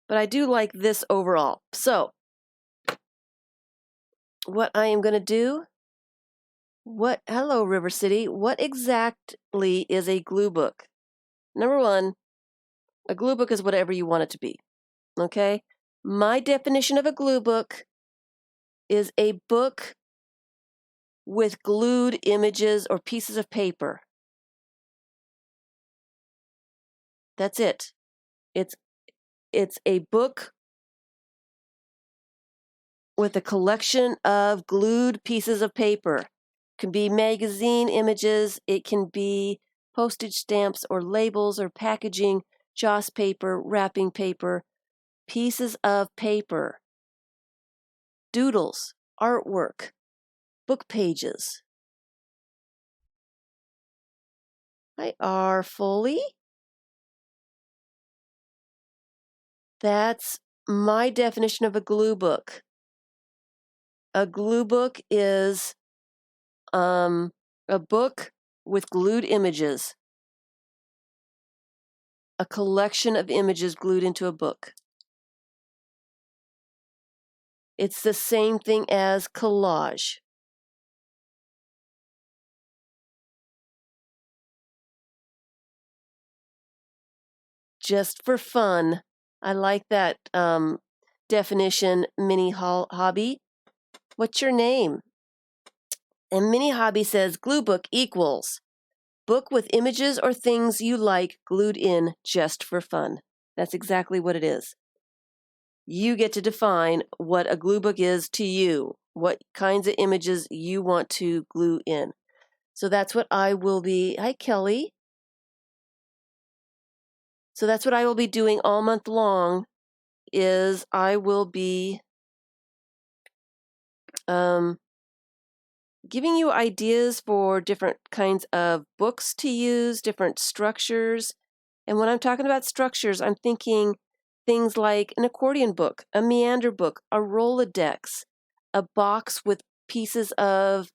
But I do like this overall. So what I am going to do Hello, River City. What exactly is a glue book? Number one, a glue book is whatever you want it to be. Okay? My definition of a glue book is a book with glued images or pieces of paper. That's it. It's a book with a collection of glued pieces of paper. It can be magazine images, it can be postage stamps or labels or packaging, joss paper, wrapping paper, pieces of paper, doodles, artwork, book pages. Hi, R. Foley. That's my definition of a glue book. A glue book is a book with glued images, a collection of images glued into a book. It's the same thing as collage. Just for fun. I like that definition, Mini Hobby. What's your name? And Mini Hobby says glue book equals book with images or things you like glued in just for fun. That's exactly what it is. You get to define what a glue book is to you, what kinds of images you want to glue in. So that's what I will be. Hi, Kelly. So that's what I will be doing all month long is I will be giving you ideas for different kinds of books to use, different structures. And when I'm talking about structures, I'm thinking things like an accordion book, a meander book, a Rolodex, a box with pieces of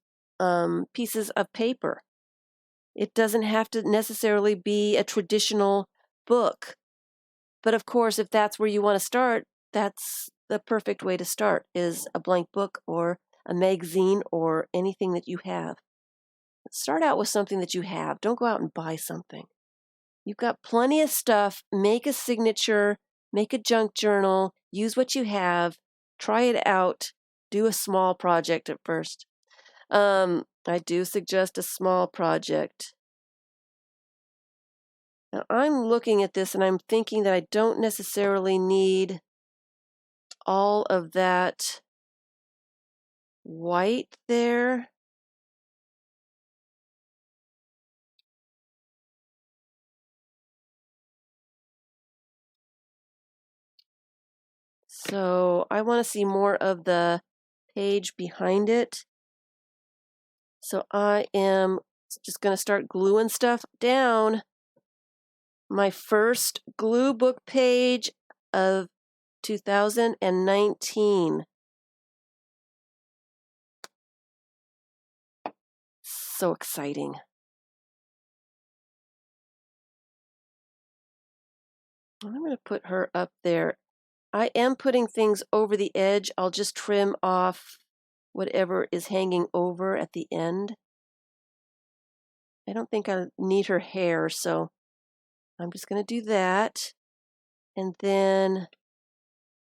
paper. It doesn't have to necessarily be a traditional book. But of course, if that's where you want to start, that's the perfect way to start, is a blank book or a magazine or anything that you have. Start out with something that you have. Don't go out and buy something. You've got plenty of stuff. Make a signature, make a junk journal, use what you have, try it out, do a small project at first. I do suggest a small project. Now, I'm looking at this and I'm thinking that I don't necessarily need all of that white there. So I want to see more of the page behind it. So I am just going to start gluing stuff down. My first glue book page of 2019. So exciting. I'm going to put her up there. I am putting things over the edge. I'll just trim off whatever is hanging over at the end. I don't think I need her hair, so I'm just going to do that. And then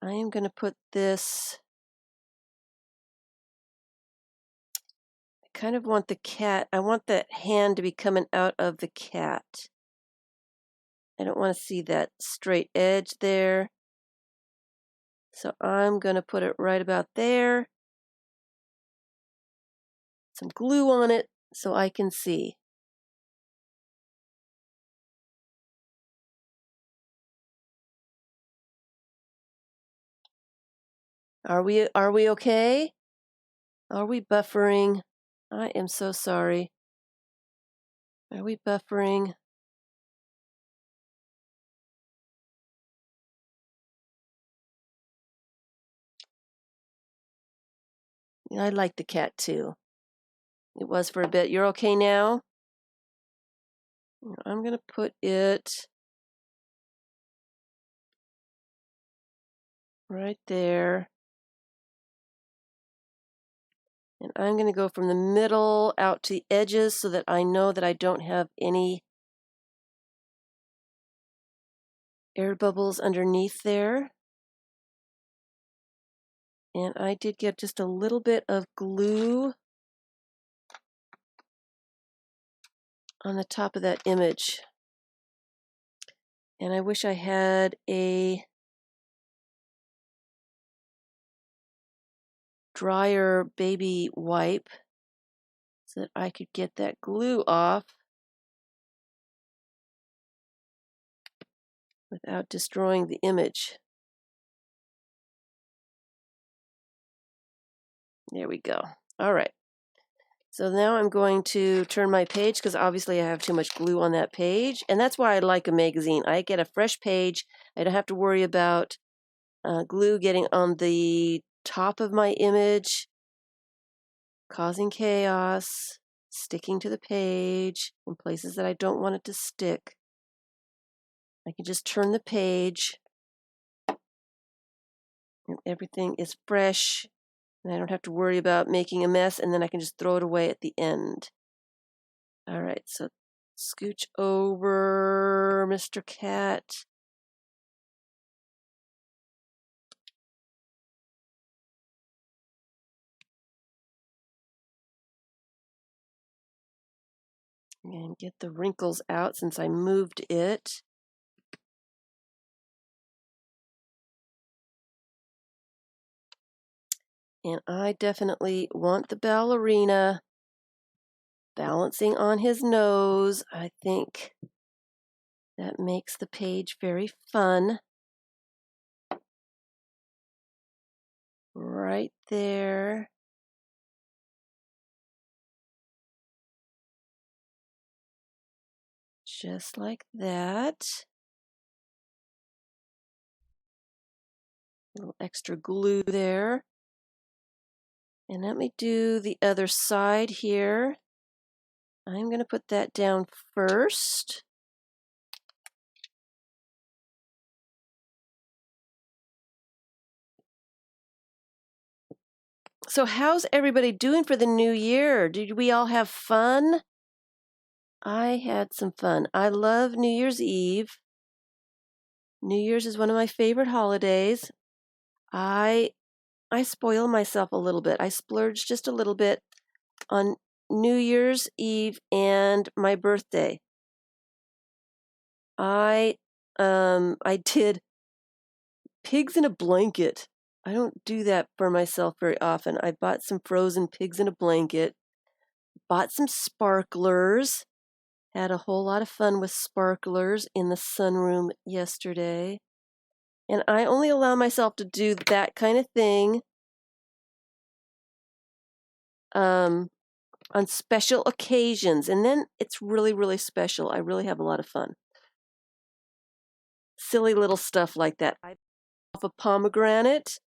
I am going to put this, I kind of want the cat, I want that hand to be coming out of the cat. I don't want to see that straight edge there. So I'm going to put it right about there. Some glue on it so I can see. Are we okay? Are we buffering? I am so sorry. Are we buffering? I like the cat too. It was for a bit. You're okay now? I'm going to put it right there. And I'm going to go from the middle out to the edges so that I know that I don't have any air bubbles underneath there. And I did get just a little bit of glue on the top of that image. And I wish I had a drier baby wipe so that I could get that glue off without destroying the image. There we go. All right. So now I'm going to turn my page because obviously I have too much glue on that page. And that's why I like a magazine. I get a fresh page. I don't have to worry about glue getting on the top of my image, causing chaos, sticking to the page in places that I don't want it to stick. I can just turn the page and everything is fresh. And I don't have to worry about making a mess, and then I can just throw it away at the end. All right, so scooch over, Mr. Cat. And get the wrinkles out since I moved it. And I definitely want the ballerina balancing on his nose. I think that makes the page very fun. Right there. Just like that. A little extra glue there. And let me do the other side here. I'm going to put that down first. So how's everybody doing for the new year? Did we all have fun? I had some fun. I love New Year's Eve. New Year's is one of my favorite holidays. I spoil myself a little bit. I splurge just a little bit on New Year's Eve and my birthday. I did pigs in a blanket. I don't do that for myself very often. I bought some frozen pigs in a blanket, bought some sparklers, had a whole lot of fun with sparklers in the sunroom yesterday. And I only allow myself to do that kind of thing on special occasions. And then it's really, really special. I really have a lot of fun. Silly little stuff like that. I off a pomegranate.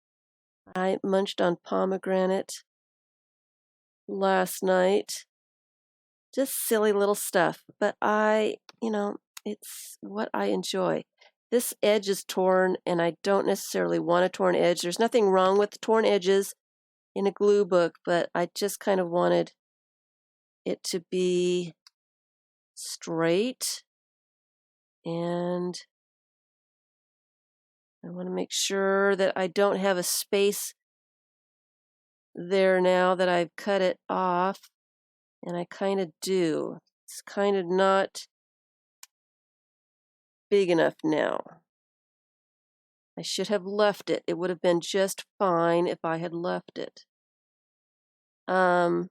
I munched on pomegranate last night. Just silly little stuff. But it's what I enjoy. This edge is torn, and I don't necessarily want a torn edge. There's nothing wrong with torn edges in a glue book, but I just kind of wanted it to be straight. And I want to make sure that I don't have a space there now that I've cut it off. And I kind of do. It's kind of not big enough now. I should have left it. It would have been just fine if I had left it. And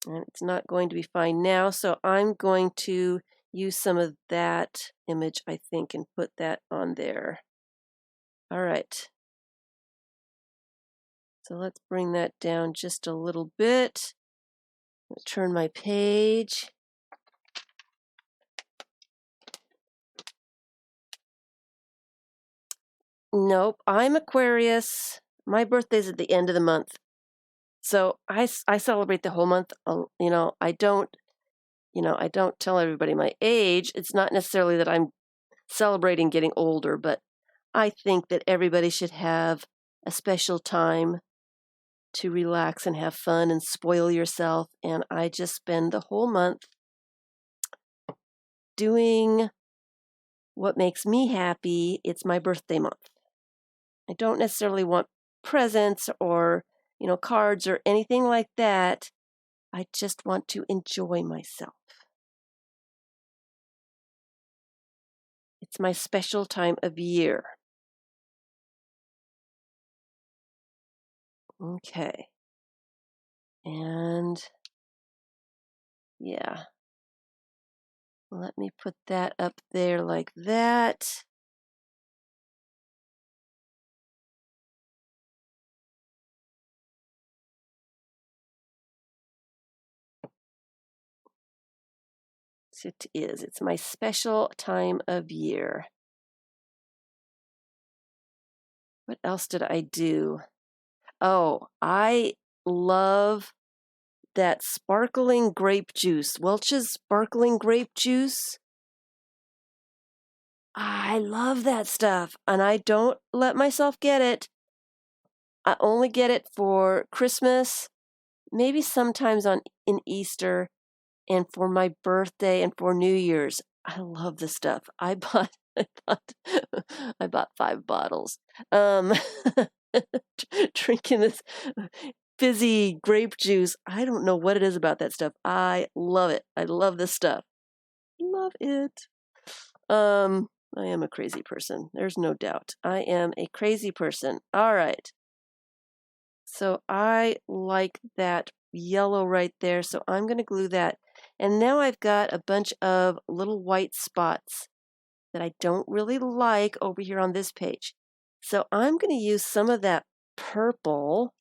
it's not going to be fine now, so I'm going to use some of that image, I think, and put that on there. All right. So let's bring that down just a little bit. Turn my page. Nope, I'm Aquarius. My birthday's at the end of the month. So I celebrate the whole month. I don't tell everybody my age. It's not necessarily that I'm celebrating getting older, but I think that everybody should have a special time to relax and have fun and spoil yourself. And I just spend the whole month doing what makes me happy. It's my birthday month. I don't necessarily want presents or, cards or anything like that. I just want to enjoy myself. It's my special time of year. Okay. And yeah, let me put that up there like that. It is. It's my special time of year. What else did I do? Oh, I love that sparkling grape juice, Welch's sparkling grape juice. I love that stuff, and I don't let myself get it. I only get it for Christmas, maybe sometimes in Easter, and for my birthday and for New Year's. I love this stuff. I bought I bought 5 bottles. Um, drinking this fizzy grape juice. I don't know what it is about that stuff. I love it. I love this stuff. Love it. I am a crazy person. There's no doubt. I am a crazy person. All right. So I like that yellow right there. So I'm going to glue that. And now I've got a bunch of little white spots that I don't really like over here on this page. So I'm going to use some of that purple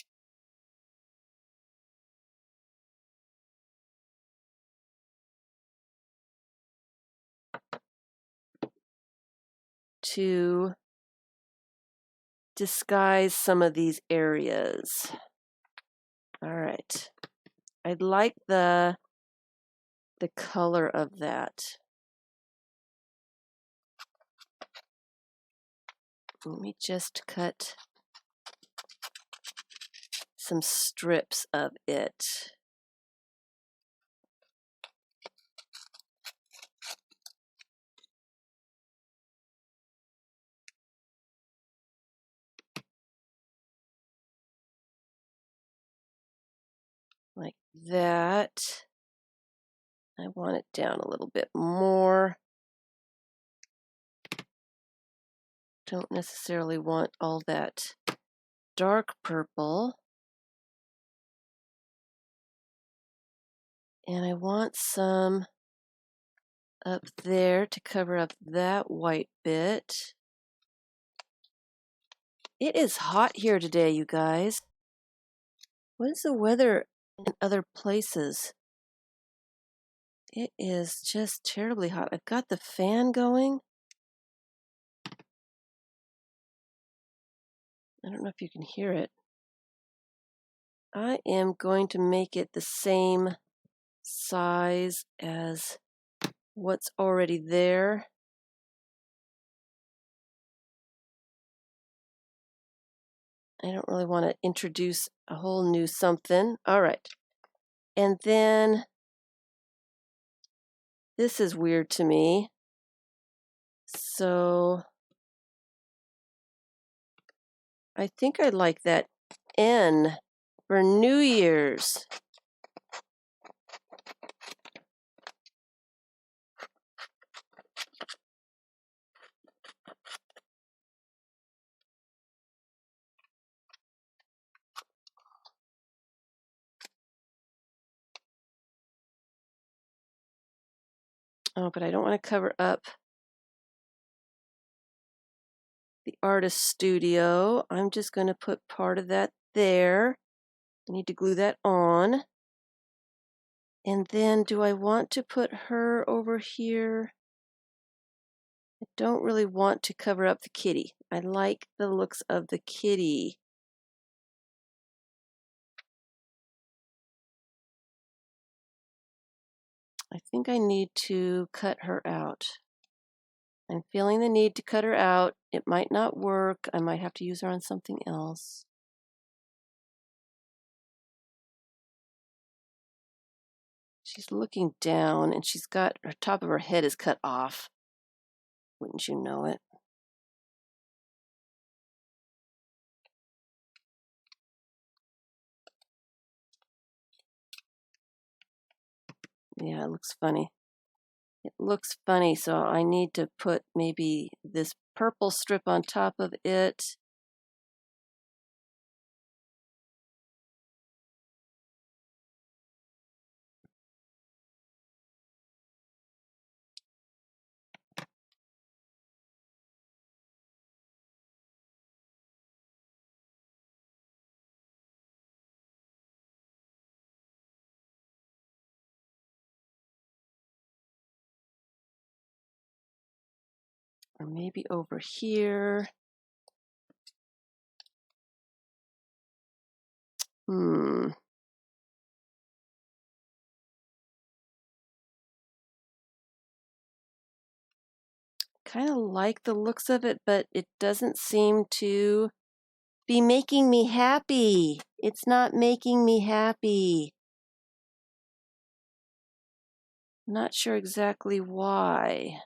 to disguise some of these areas. All right. I like the color of that. Let me just cut some strips of it. Like that. I want it down a little bit more. Don't necessarily want all that dark purple. And I want some up there to cover up that white bit. It is hot here today, you guys. What is the weather in other places? It is just terribly hot. I've got the fan going. I don't know if you can hear it. I am going to make it the same size as what's already there. I don't really want to introduce a whole new something. All right. And then this is weird to me. So I think I like that N for New Year's. Oh, but I don't want to cover up the artist studio. I'm just going to put part of that there. I need to glue that on. And then do I want to put her over here? I don't really want to cover up the kitty. I like the looks of the kitty. I think I need to cut her out. I'm feeling the need to cut her out. It might not work. I might have to use her on something else. She's looking down and she's got her top of her head is cut off. Wouldn't you know it? Yeah, it looks funny. It looks funny, so I need to put maybe this purple strip on top of it. Or maybe over here. Kind of like the looks of it, but it doesn't seem to be making me happy. It's not making me happy. Not sure exactly why.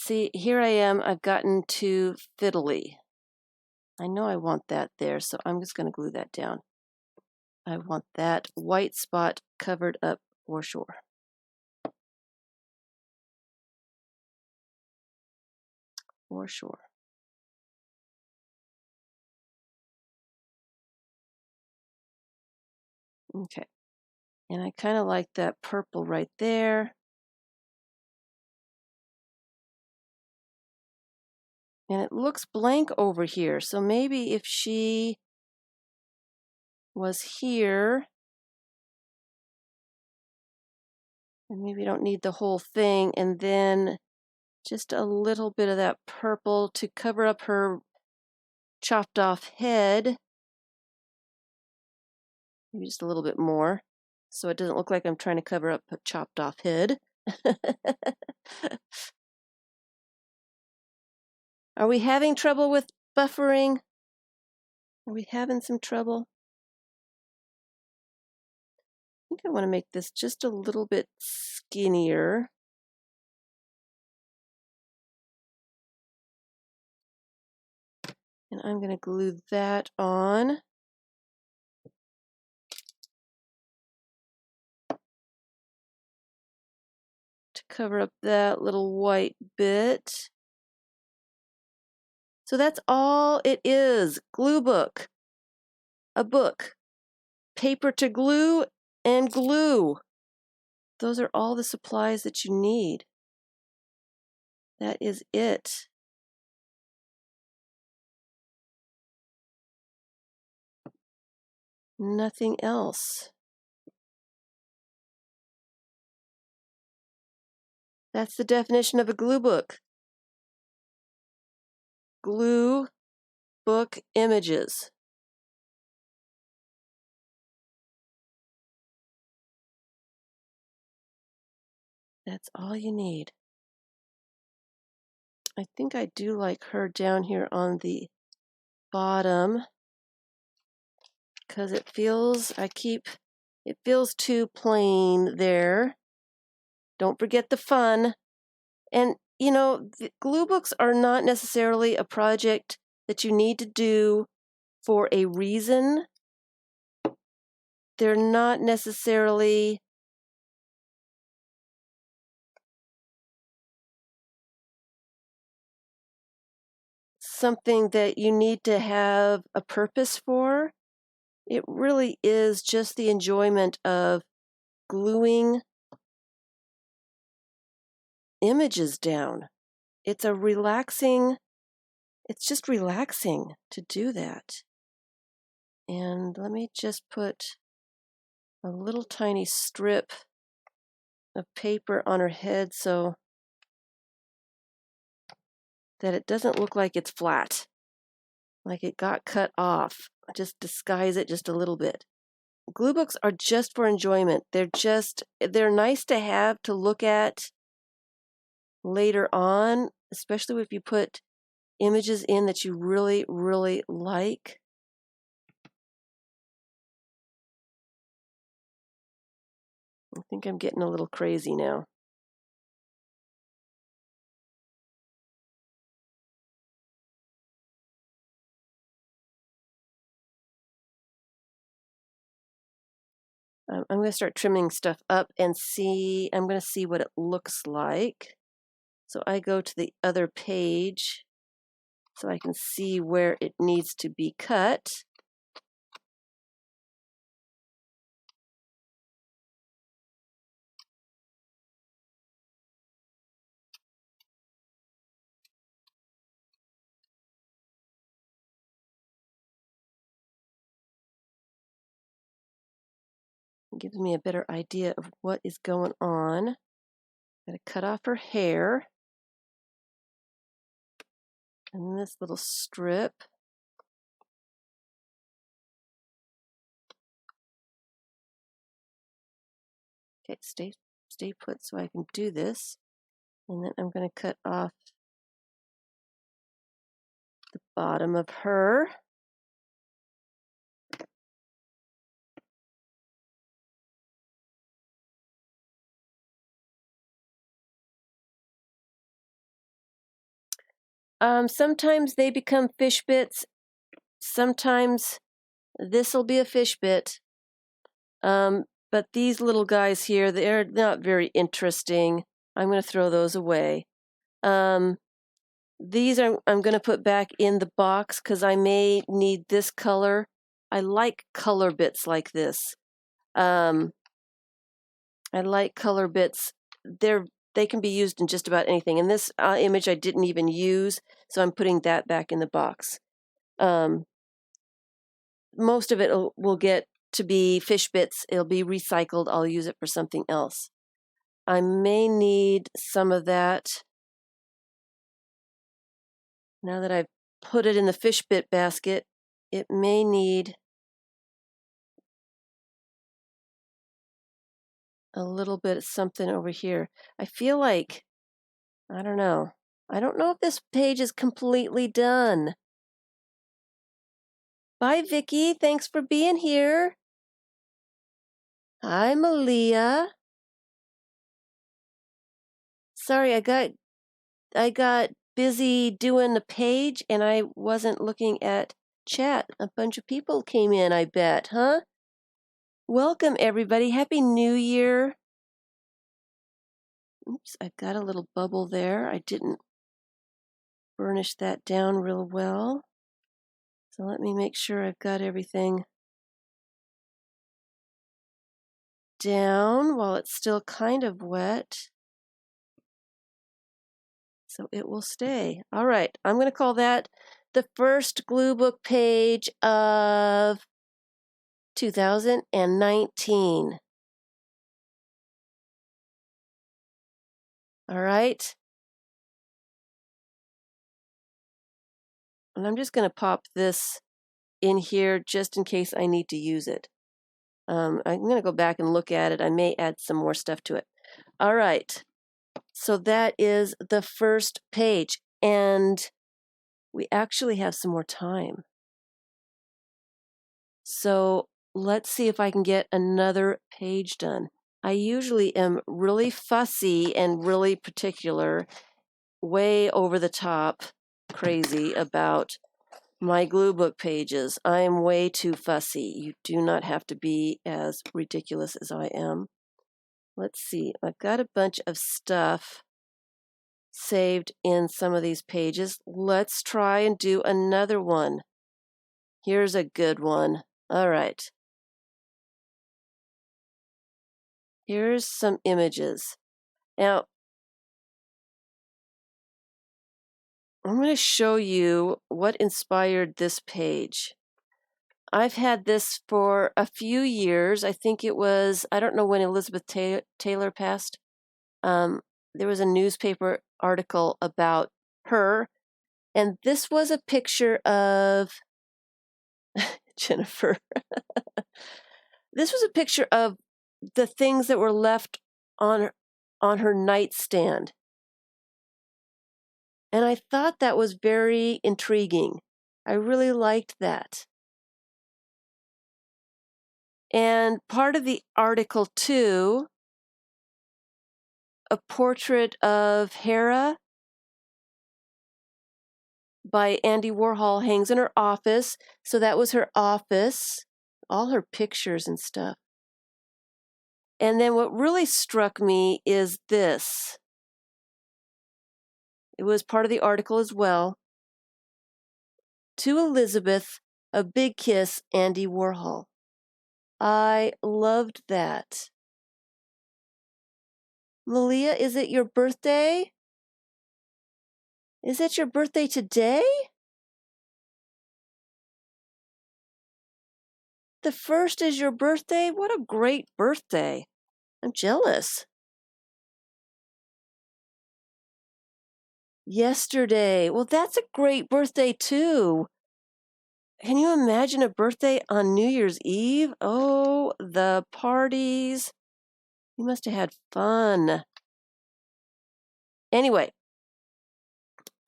See, here I am. I've gotten too fiddly. I know I want that there, so I'm just going to glue that down. I want that white spot covered up for sure. For sure. Okay. And I kind of like that purple right there. And it looks blank over here. So maybe if she was here, and maybe you don't need the whole thing, and then just a little bit of that purple to cover up her chopped off head. Maybe just a little bit more, so it doesn't look like I'm trying to cover up a chopped off head. Are we having trouble with buffering? Are we having some trouble? I think I want to make this just a little bit skinnier. And I'm going to glue that on. To cover up that little white bit. So that's all it is. Glue book. A book. Paper to glue and glue. Those are all the supplies that you need. That is it. Nothing else. That's the definition of a glue book. Glue book images. That's all you need. I think I do like her down here on the bottom because it feels, it feels too plain there. Don't forget the fun. And, you know, the glue books are not necessarily a project that you need to do for a reason. They're not necessarily something that you need to have a purpose for. It really is just the enjoyment of gluing images down. It's just relaxing to do that. And let me just put a little tiny strip of paper on her head so that it doesn't look like it's flat, like it got cut off. Just disguise it just a little bit. glue books are just for enjoyment. They're nice to have to look at later on, especially if you put images in that you really, really like. I think I'm getting a little crazy now. I'm going to start trimming stuff up and see. I'm going to see what it looks like. So I go to the other page so I can see where it needs to be cut. It gives me a better idea of what is going on. I'm going to cut off her hair. And this little strip. Okay, stay put so I can do this. And then I'm going to cut off the bottom of her. Sometimes they become fish bits. Sometimes this will be a fish bit. But these little guys here, they're not very interesting. I'm going to throw those away. These I'm going to put back in the box because I may need this color. I like color bits like this. I like color bits. They can be used in just about anything. And this image I didn't even use, so I'm putting that back in the box. Most of it will get to be fish bits. It'll be recycled. I'll use it for something else. I may need some of that. Now that I've put it in the fish bit basket, it may need a little bit of something over here. I feel like, I don't know. I don't know if this page is completely done. Bye, Vicki. Thanks for being here. Hi, Malia. Sorry, I got busy doing the page and I wasn't looking at chat. A bunch of people came in, I bet, huh? Welcome, everybody. Happy New Year. Oops, I've got a little bubble there. I didn't burnish that down real well. So let me make sure I've got everything down while it's still kind of wet. So it will stay. All right, I'm going to call that the first glue book page of 2019. All right. And I'm just going to pop this in here just in case I need to use it. I'm going to go back and look at it. I may add some more stuff to it. All right. So that is the first page. And we actually have some more time. So let's see if I can get another page done. I usually am really fussy and really particular, way over the top, crazy about my glue book pages. I am way too fussy. You do not have to be as ridiculous as I am. Let's see. I've got a bunch of stuff saved in some of these pages. Let's try and do another one. Here's a good one. All right. Here's some images. Now, I'm going to show you what inspired this page. I've had this for a few years. I think it was, I don't know when Elizabeth Taylor passed. There was a newspaper article about her, and this was a picture of Jennifer. This was a picture of the things that were left on her nightstand. And I thought that was very intriguing. I really liked that. And part of the article, too, a portrait of Hera by Andy Warhol hangs in her office. So that was her office, all her pictures and stuff. And then what really struck me is this. It was part of the article as well. To Elizabeth, a big kiss, Andy Warhol. I loved that. Malia, is it your birthday? Is it your birthday today? The 1st is your birthday? What a great birthday. I'm jealous. Yesterday. Well, that's a great birthday, too. Can you imagine a birthday on New Year's Eve? Oh, the parties. You must have had fun. Anyway,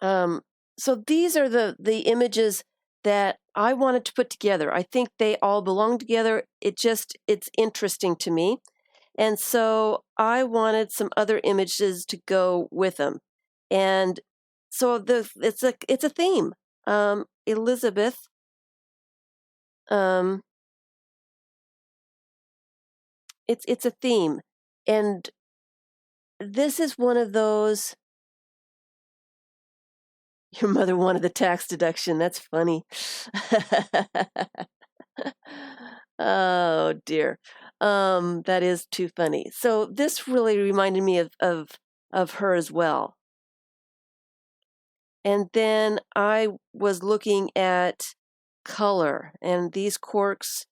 so these are the images that I wanted to put together. I think they all belong together. It's interesting to me. And so I wanted some image images to go with them. And so it's a theme. Elizabeth, it's a theme. And this is one of those. Your mother wanted the tax deduction. That's funny. Oh dear. That is too funny. So this really reminded me of her as well. And then I was looking at color, and these corks,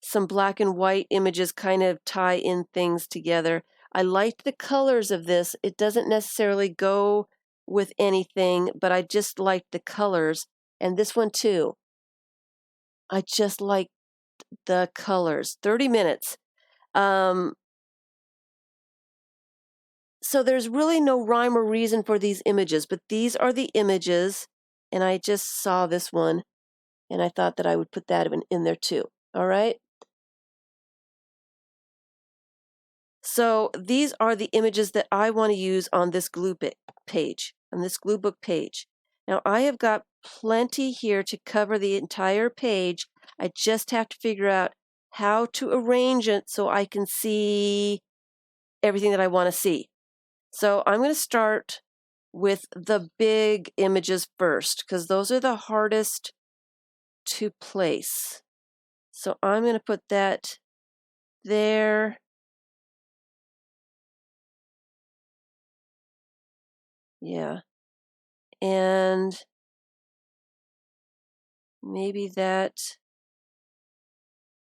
some black and white images kind of tie in things together. I liked the colors of this. It doesn't necessarily go with anything, but I just liked the colors. And this one too. I just liked the colors. 30 minutes. So there's really no rhyme or reason for these images, but these are the images, and I just saw this one, and I thought that I would put that in there too. All right? So these are the images that I want to use on this glue page, on this glue book page. Now I have got plenty here to cover the entire page. I just have to figure out how to arrange it so I can see everything that I want to see. So I'm going to start with the big images first, because those are the hardest to place. So I'm going to put that there. Yeah. And maybe that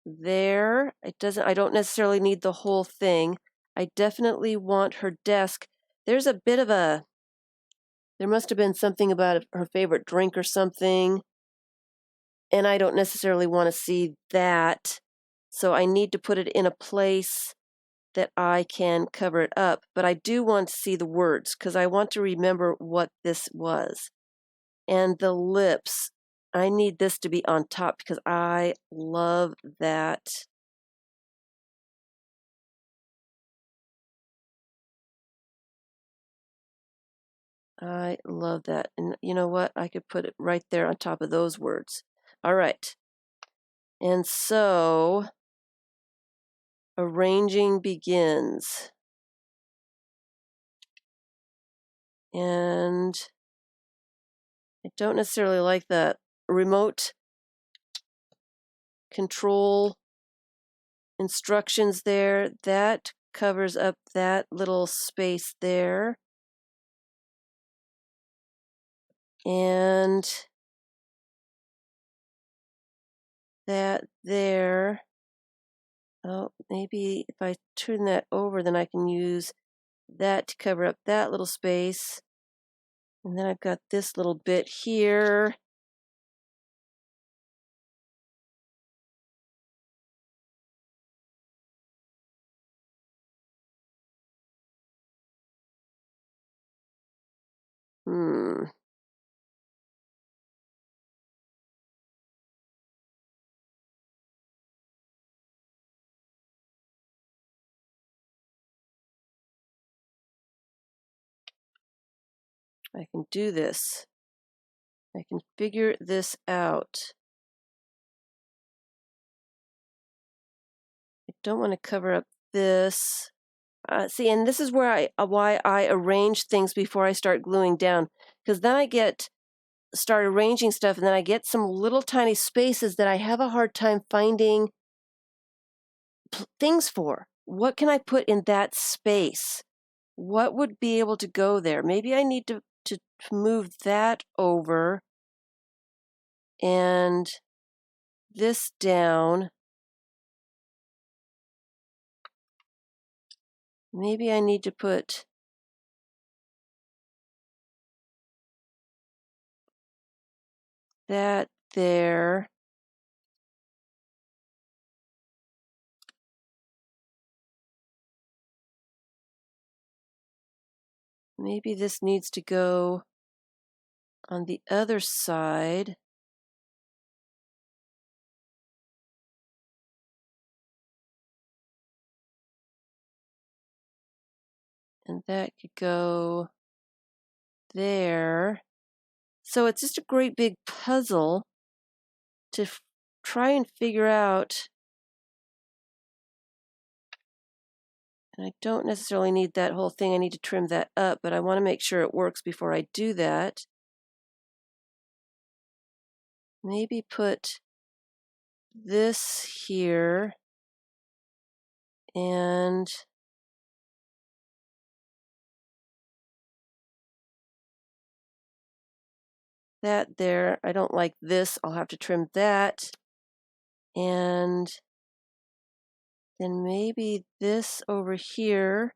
there. I don't necessarily need the whole thing. I definitely want her desk. There's a bit of there must have been something about her favorite drink or something. And I don't necessarily want to see that. So I need to put it in a place that I can cover it up. But I do want to see the words because I want to remember what this was. And the lips, I need this to be on top because I love that. I love that. And you know what? I could put it right there on top of those words. All right. And so arranging begins. And I don't necessarily like the remote control instructions there. That covers up that little space there. And that there. Oh, maybe if I turn that over, then I can use that to cover up that little space. And then I've got this little bit here. I can do this. I can figure this out. I don't want to cover up this. See, and this is where why I arrange things before I start gluing down, because then I start arranging stuff, and then I get some little tiny spaces that I have a hard time finding things for. What can I put in that space? What would be able to go there? Maybe I need to move that over and this down. Maybe I need to put that there. Maybe this needs to go on the other side. And that could go there. So it's just a great big puzzle to try and figure out. And I don't necessarily need that whole thing. I need to trim that up, but I want to make sure it works before I do that. Maybe put this here and that there. I don't like this. I'll have to trim that. And then maybe this over here.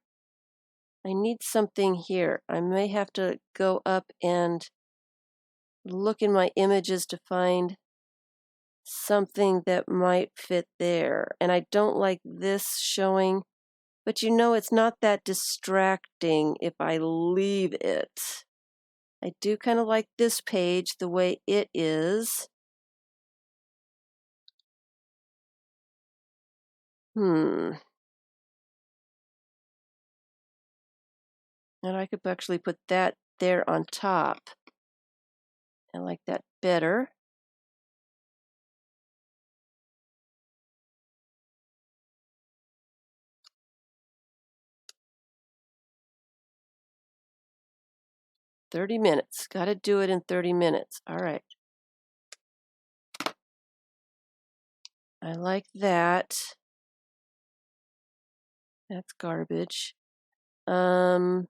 I need something here. I may have to go up and look in my images to find something that might fit there. And I don't like this showing, but you know it's not that distracting if I leave it. I do kind of like this page the way it is. And I could actually put that there on top. I like that better. $30. Got to do it in 30 minutes. All right. I like that. That's garbage. I'm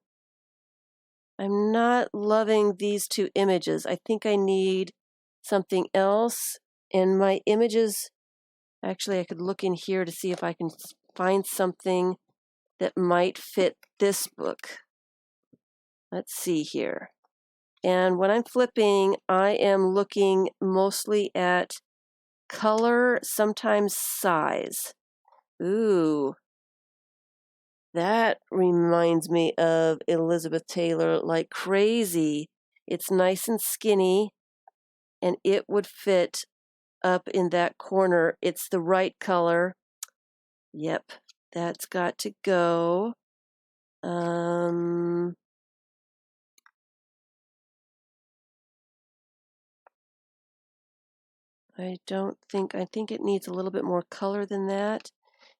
not loving these two images. I think I need something else. And my images, actually, I could look in here to see if I can find something that might fit this book. Let's see here. And when I'm flipping, I am looking mostly at color, sometimes size. Ooh, that reminds me of Elizabeth Taylor like crazy. It's nice and skinny, and it would fit up in that corner. It's the right color. Yep, that's got to go. I think it needs a little bit more color than that.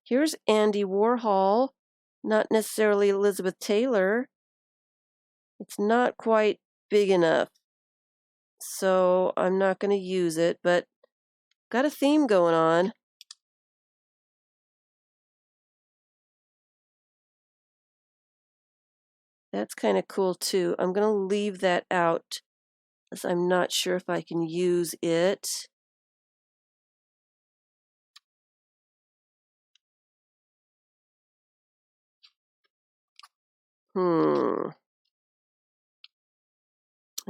Here's Andy Warhol, not necessarily Elizabeth Taylor. It's not quite big enough, so I'm not going to use it, but got a theme going on. That's kind of cool too. I'm going to leave that out as I'm not sure if I can use it. I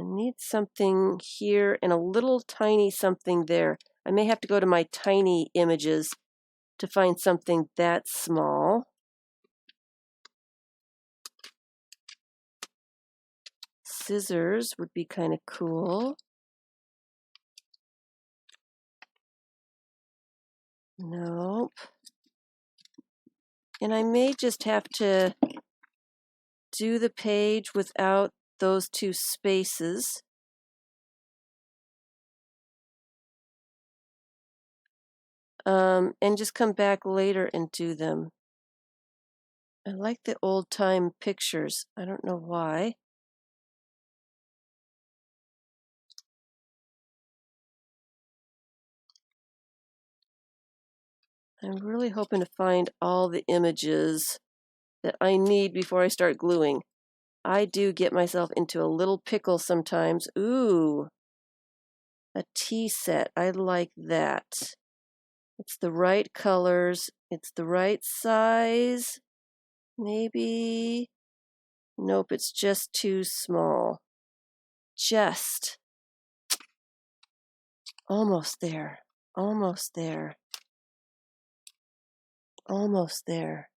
need something here and a little tiny something there. I may have to go to my tiny images to find something that small. Scissors would be kind of cool. Nope. And I may just have to do the page without those two spaces. And just come back later and do them. I like the old-time pictures. I don't know why. I'm really hoping to find all the images that I need before I start gluing. I do get myself into a little pickle sometimes. Ooh, a tea set. I like that. It's the right colors. It's the right size. Maybe. Nope, it's just too small. Just. Almost there. Almost there. Almost there.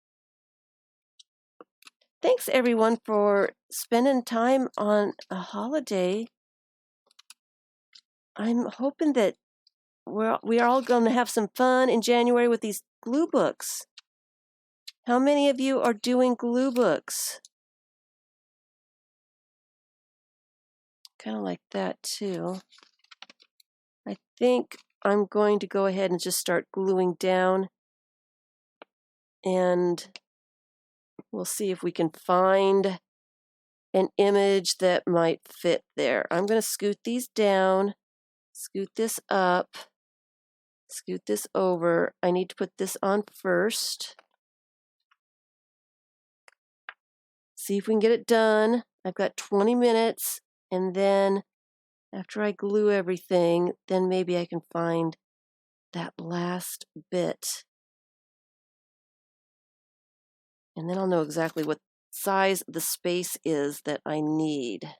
Thanks everyone for spending time on a holiday. I'm hoping that we are all going to have some fun in January with these glue books. How many of you are doing glue books? Kind of like that too. I think I'm going to go ahead and just start gluing down, and we'll see if we can find an image that might fit there. I'm going to scoot these down, scoot this up, scoot this over. I need to put this on first. See if we can get it done. I've got 20 minutes, and then after I glue everything, then maybe I can find that last bit. And then I'll know exactly what size the space is that I need.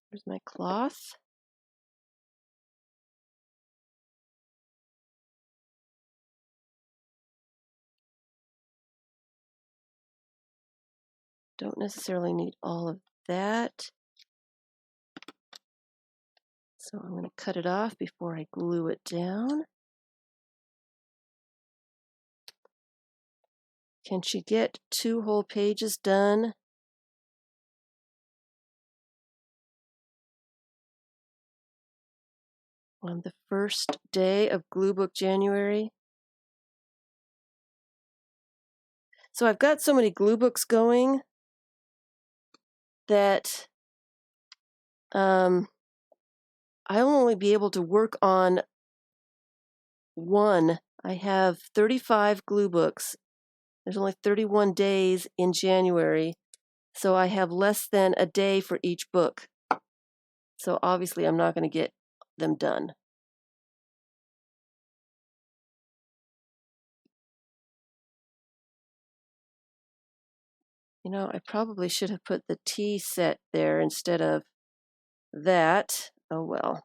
Here's my cloth. Don't necessarily need all of that. So I'm going to cut it off before I glue it down. Can she get 2 whole pages done? On the first day of Glue Book January? So I've got so many glue books going that I'll only be able to work on one. I have 35 glue books. There's only 31 days in January, so I have less than a day for each book. So obviously I'm not going to get them done. You know, I probably should have put the tea set there instead of that. Oh well.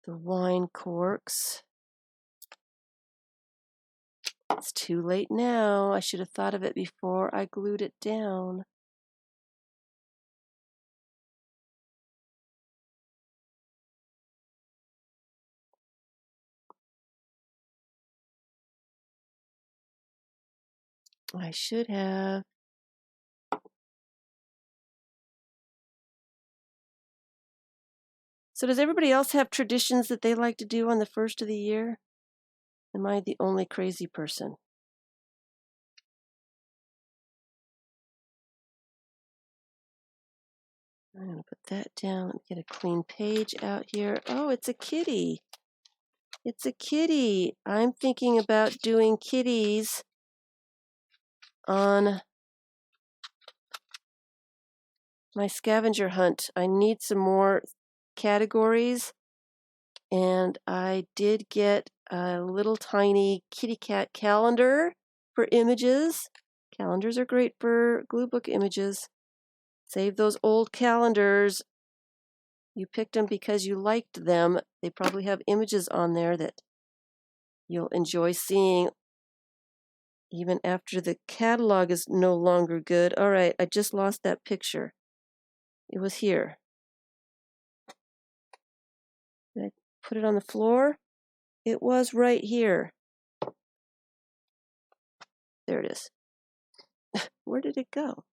The wine corks. It's too late now. I should have thought of it before I glued it down. I should have. So does everybody else have traditions that they like to do on the first of the year? Am I the only crazy person? I'm going to put that down. Let me get a clean page out here. Oh, it's a kitty. It's a kitty. I'm thinking about doing kitties on my scavenger hunt. I need some more categories, and I did get a little tiny kitty cat calendar for images. Calendars are great for glue book images. Save those old calendars. You picked them because you liked them. They probably have images on there that you'll enjoy seeing even after the catalog is no longer good. All right, I just lost that picture. It was here. put it on the floor. It was right here. There it is. Where did it go?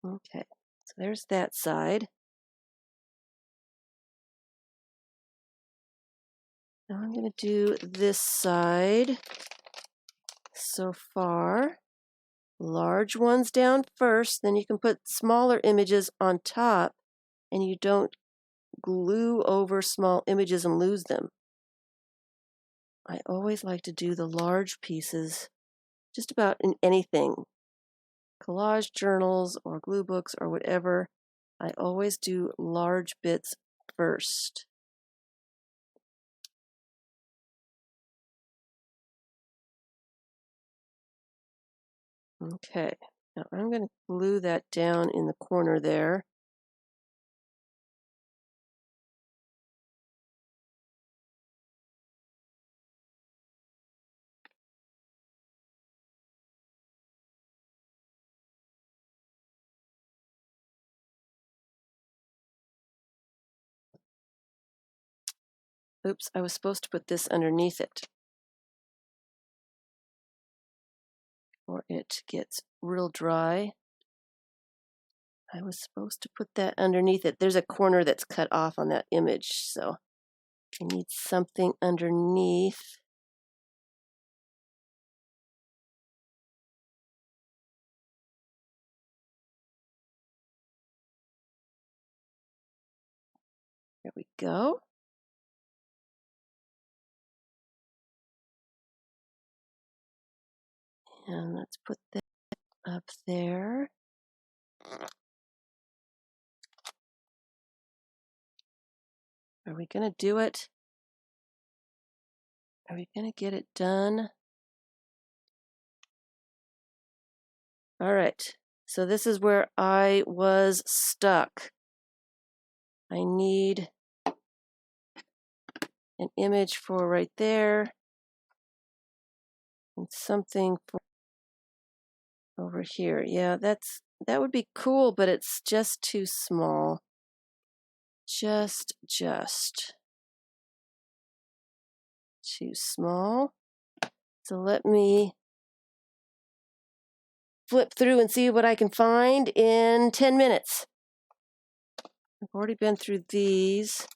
Okay, so there's that side. Now I'm going to do this side. So far, large ones down first, then you can put smaller images on top, and you don't glue over small images and lose them. I always like to do the large pieces just about in anything. Collage journals or glue books or whatever, I always do large bits first. Okay, now I'm going to glue that down in the corner there. Oops, I was supposed to put this underneath it, or it gets real dry. I was supposed to put that underneath it. There's a corner that's cut off on that image, so I need something underneath. There we go. And let's put that up there. Are we going to do it? Are we going to get it done? All right, so this is where I was stuck. I need an image for right there and something for over here. Yeah, that would be cool, but it's just too small. Just too small. So let me flip through and see what I can find in 10 minutes. I've already been through these.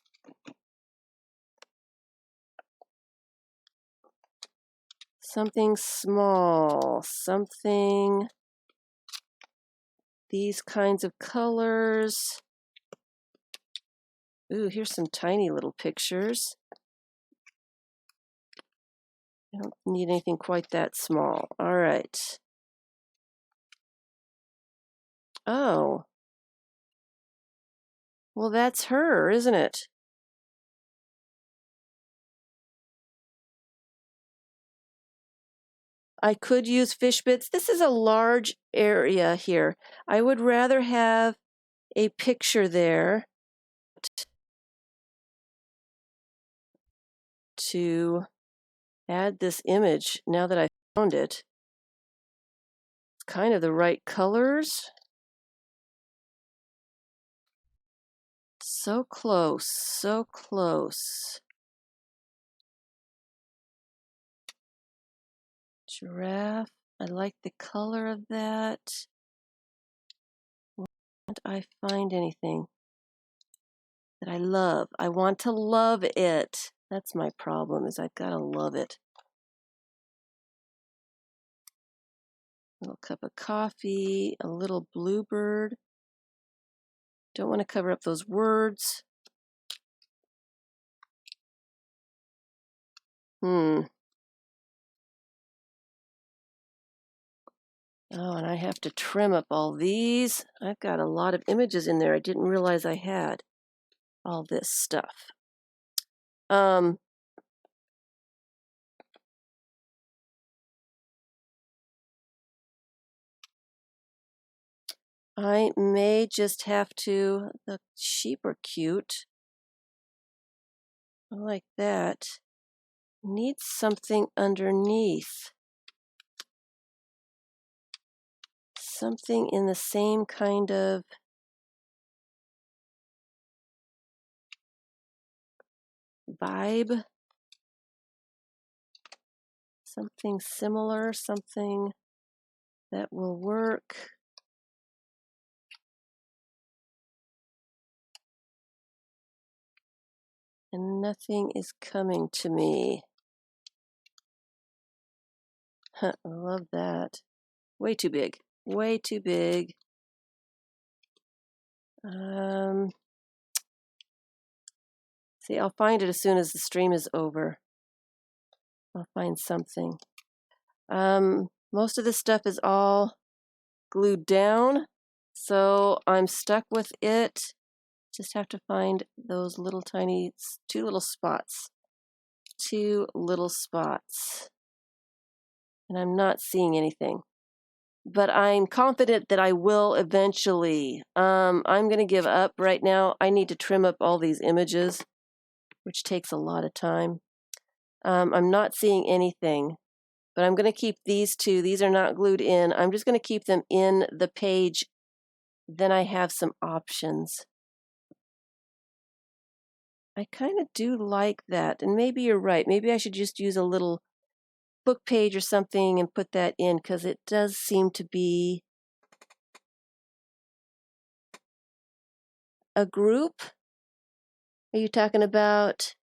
Something small, something, these kinds of colors. Ooh, here's some tiny little pictures. I don't need anything quite that small. All right. Oh. Well, that's her, isn't it? I could use fish bits. This is a large area here. I would rather have a picture there to add this image now that I found it. It's kind of the right colors. So close, so close. Giraffe. I like the color of that. Can't I find anything that I love? I want to love it. That's my problem, is I've got to love it. A little cup of coffee, a little bluebird. Don't want to cover up those words. Oh, and I have to trim up all these. I've got a lot of images in there. I didn't realize I had all this stuff. I may just have to, the sheep are cute. I like that. Needs something underneath. Something in the same kind of vibe. Something similar, something that will work. And nothing is coming to me. I love that. Way too big. Way too big. See, I'll find it as soon as the stream is over. I'll find something. Most of this stuff is all glued down, so I'm stuck with it. Just have to find those little tiny, two little spots. Two little spots. And I'm not seeing anything. But I'm confident that I will eventually. I'm going to give up right now. I need to trim up all these images, which takes a lot of time. I'm not seeing anything, but I'm going to keep these two. These are not glued in. I'm just going to keep them in the page. Then I have some options. I kind of do like that. And maybe you're right. Maybe I should just use a little book page or something and put that in, because it does seem to be a group. Are you talking about?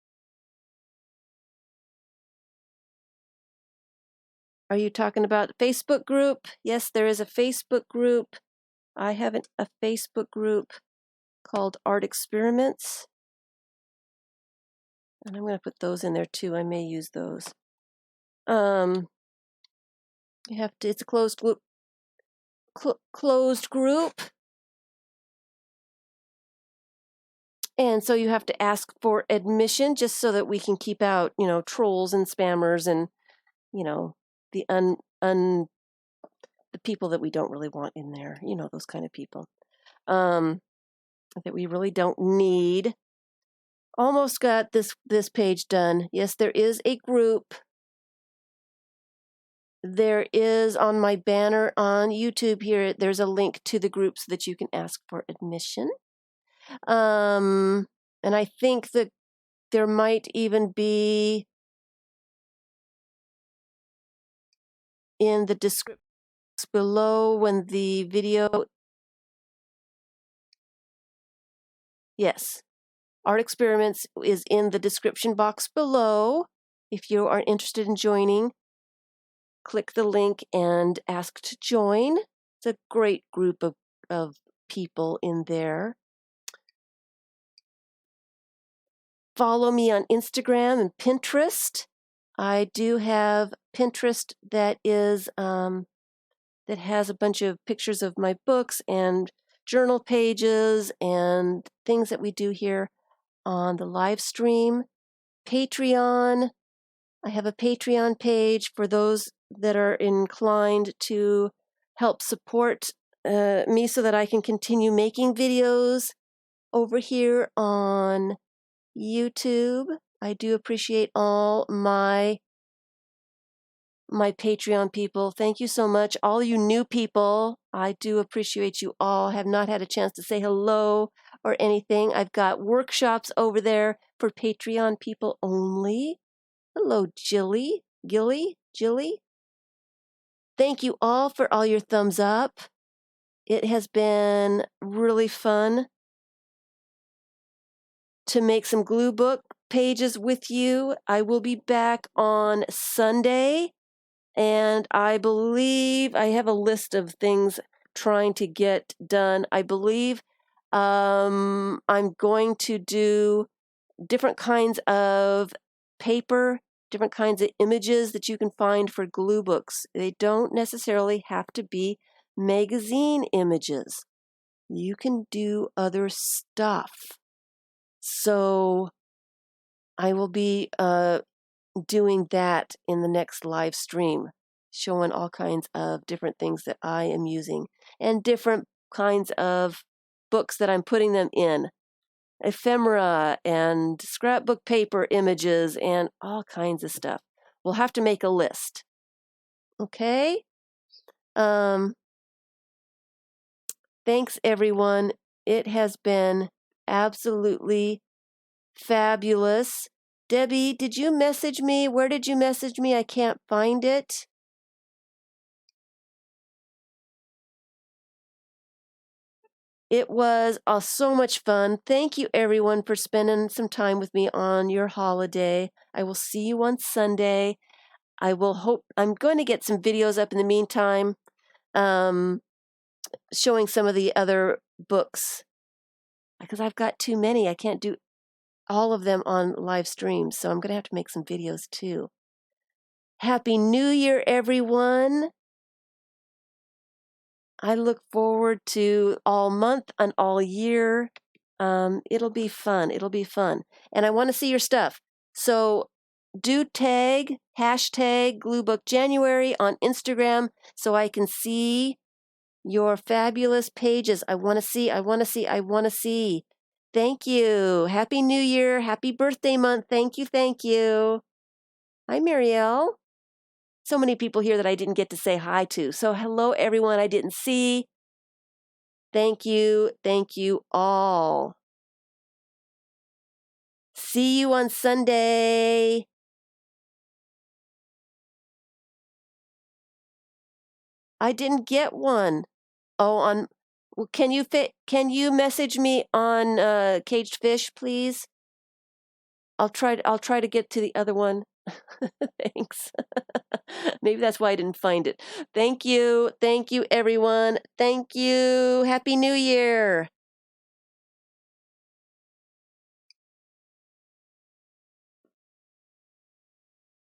Are you talking about Facebook group? Yes, there is a Facebook group. I have a Facebook group called Art Experiments. And I'm going to put those in there too. I may use those. You have to, it's a closed group. Closed group. And so you have to ask for admission just so that we can keep out, trolls and spammers and, the people that we don't really want in there, those kind of people that we really don't need. Almost got this page done. Yes, there is a group. There is on my banner on YouTube here, there's a link to the group so that you can ask for admission. And I think that there might even be in the description below when the video. Yes, Art Experiments is in the description box below. If you are interested in joining, click the link and ask to join. It's a great group of people in there. Follow me on Instagram and Pinterest. I do have Pinterest that is that has a bunch of pictures of my books and journal pages and things that we do here on the live stream. Patreon. I have a Patreon page for those that are inclined to help support me so that I can continue making videos over here on YouTube. I do appreciate all my Patreon people. Thank you so much. All you new people, I do appreciate you all. Have not had a chance to say hello or anything. I've got workshops over there for Patreon people only. Hello, Jilly. Thank you all for all your thumbs up. It has been really fun to make some glue book pages with you. I will be back on Sunday, and I believe I have a list of things trying to get done. I believe I'm going to do different kinds of paper, different kinds of images that you can find for glue books. They don't necessarily have to be magazine images. You can do other stuff. So I will be doing that in the next live stream, showing all kinds of different things that I am using and different kinds of books that I'm putting them in. ephemera and scrapbook paper images and all kinds of stuff. We'll have to make a list. Okay? Thanks, everyone. It has been absolutely fabulous. Debbie, did you message me? Where did you message me? I can't find it. It was so much fun. Thank you, everyone, for spending some time with me on your holiday. I will see you on Sunday. I'm going to get some videos up in the meantime, showing some of the other books, because I've got too many. I can't do all of them on live streams, so I'm going to have to make some videos too. Happy New Year, everyone. I look forward to all month and all year. It'll be fun. It'll be fun. And I want to see your stuff. So do tag #GlueBookJanuary on Instagram so I can see your fabulous pages. I want to see. Thank you. Happy New Year. Happy birthday month. Thank you. Hi, Marielle. So many people here that I didn't get to say hi to. So hello, everyone I didn't see. Thank you all. See you on Sunday. I didn't get one. Oh, can you message me on Kagedfish, please? I'll try to get to the other one. Thanks. Maybe that's why I didn't find it. Thank you, everyone. Thank you. Happy New Year.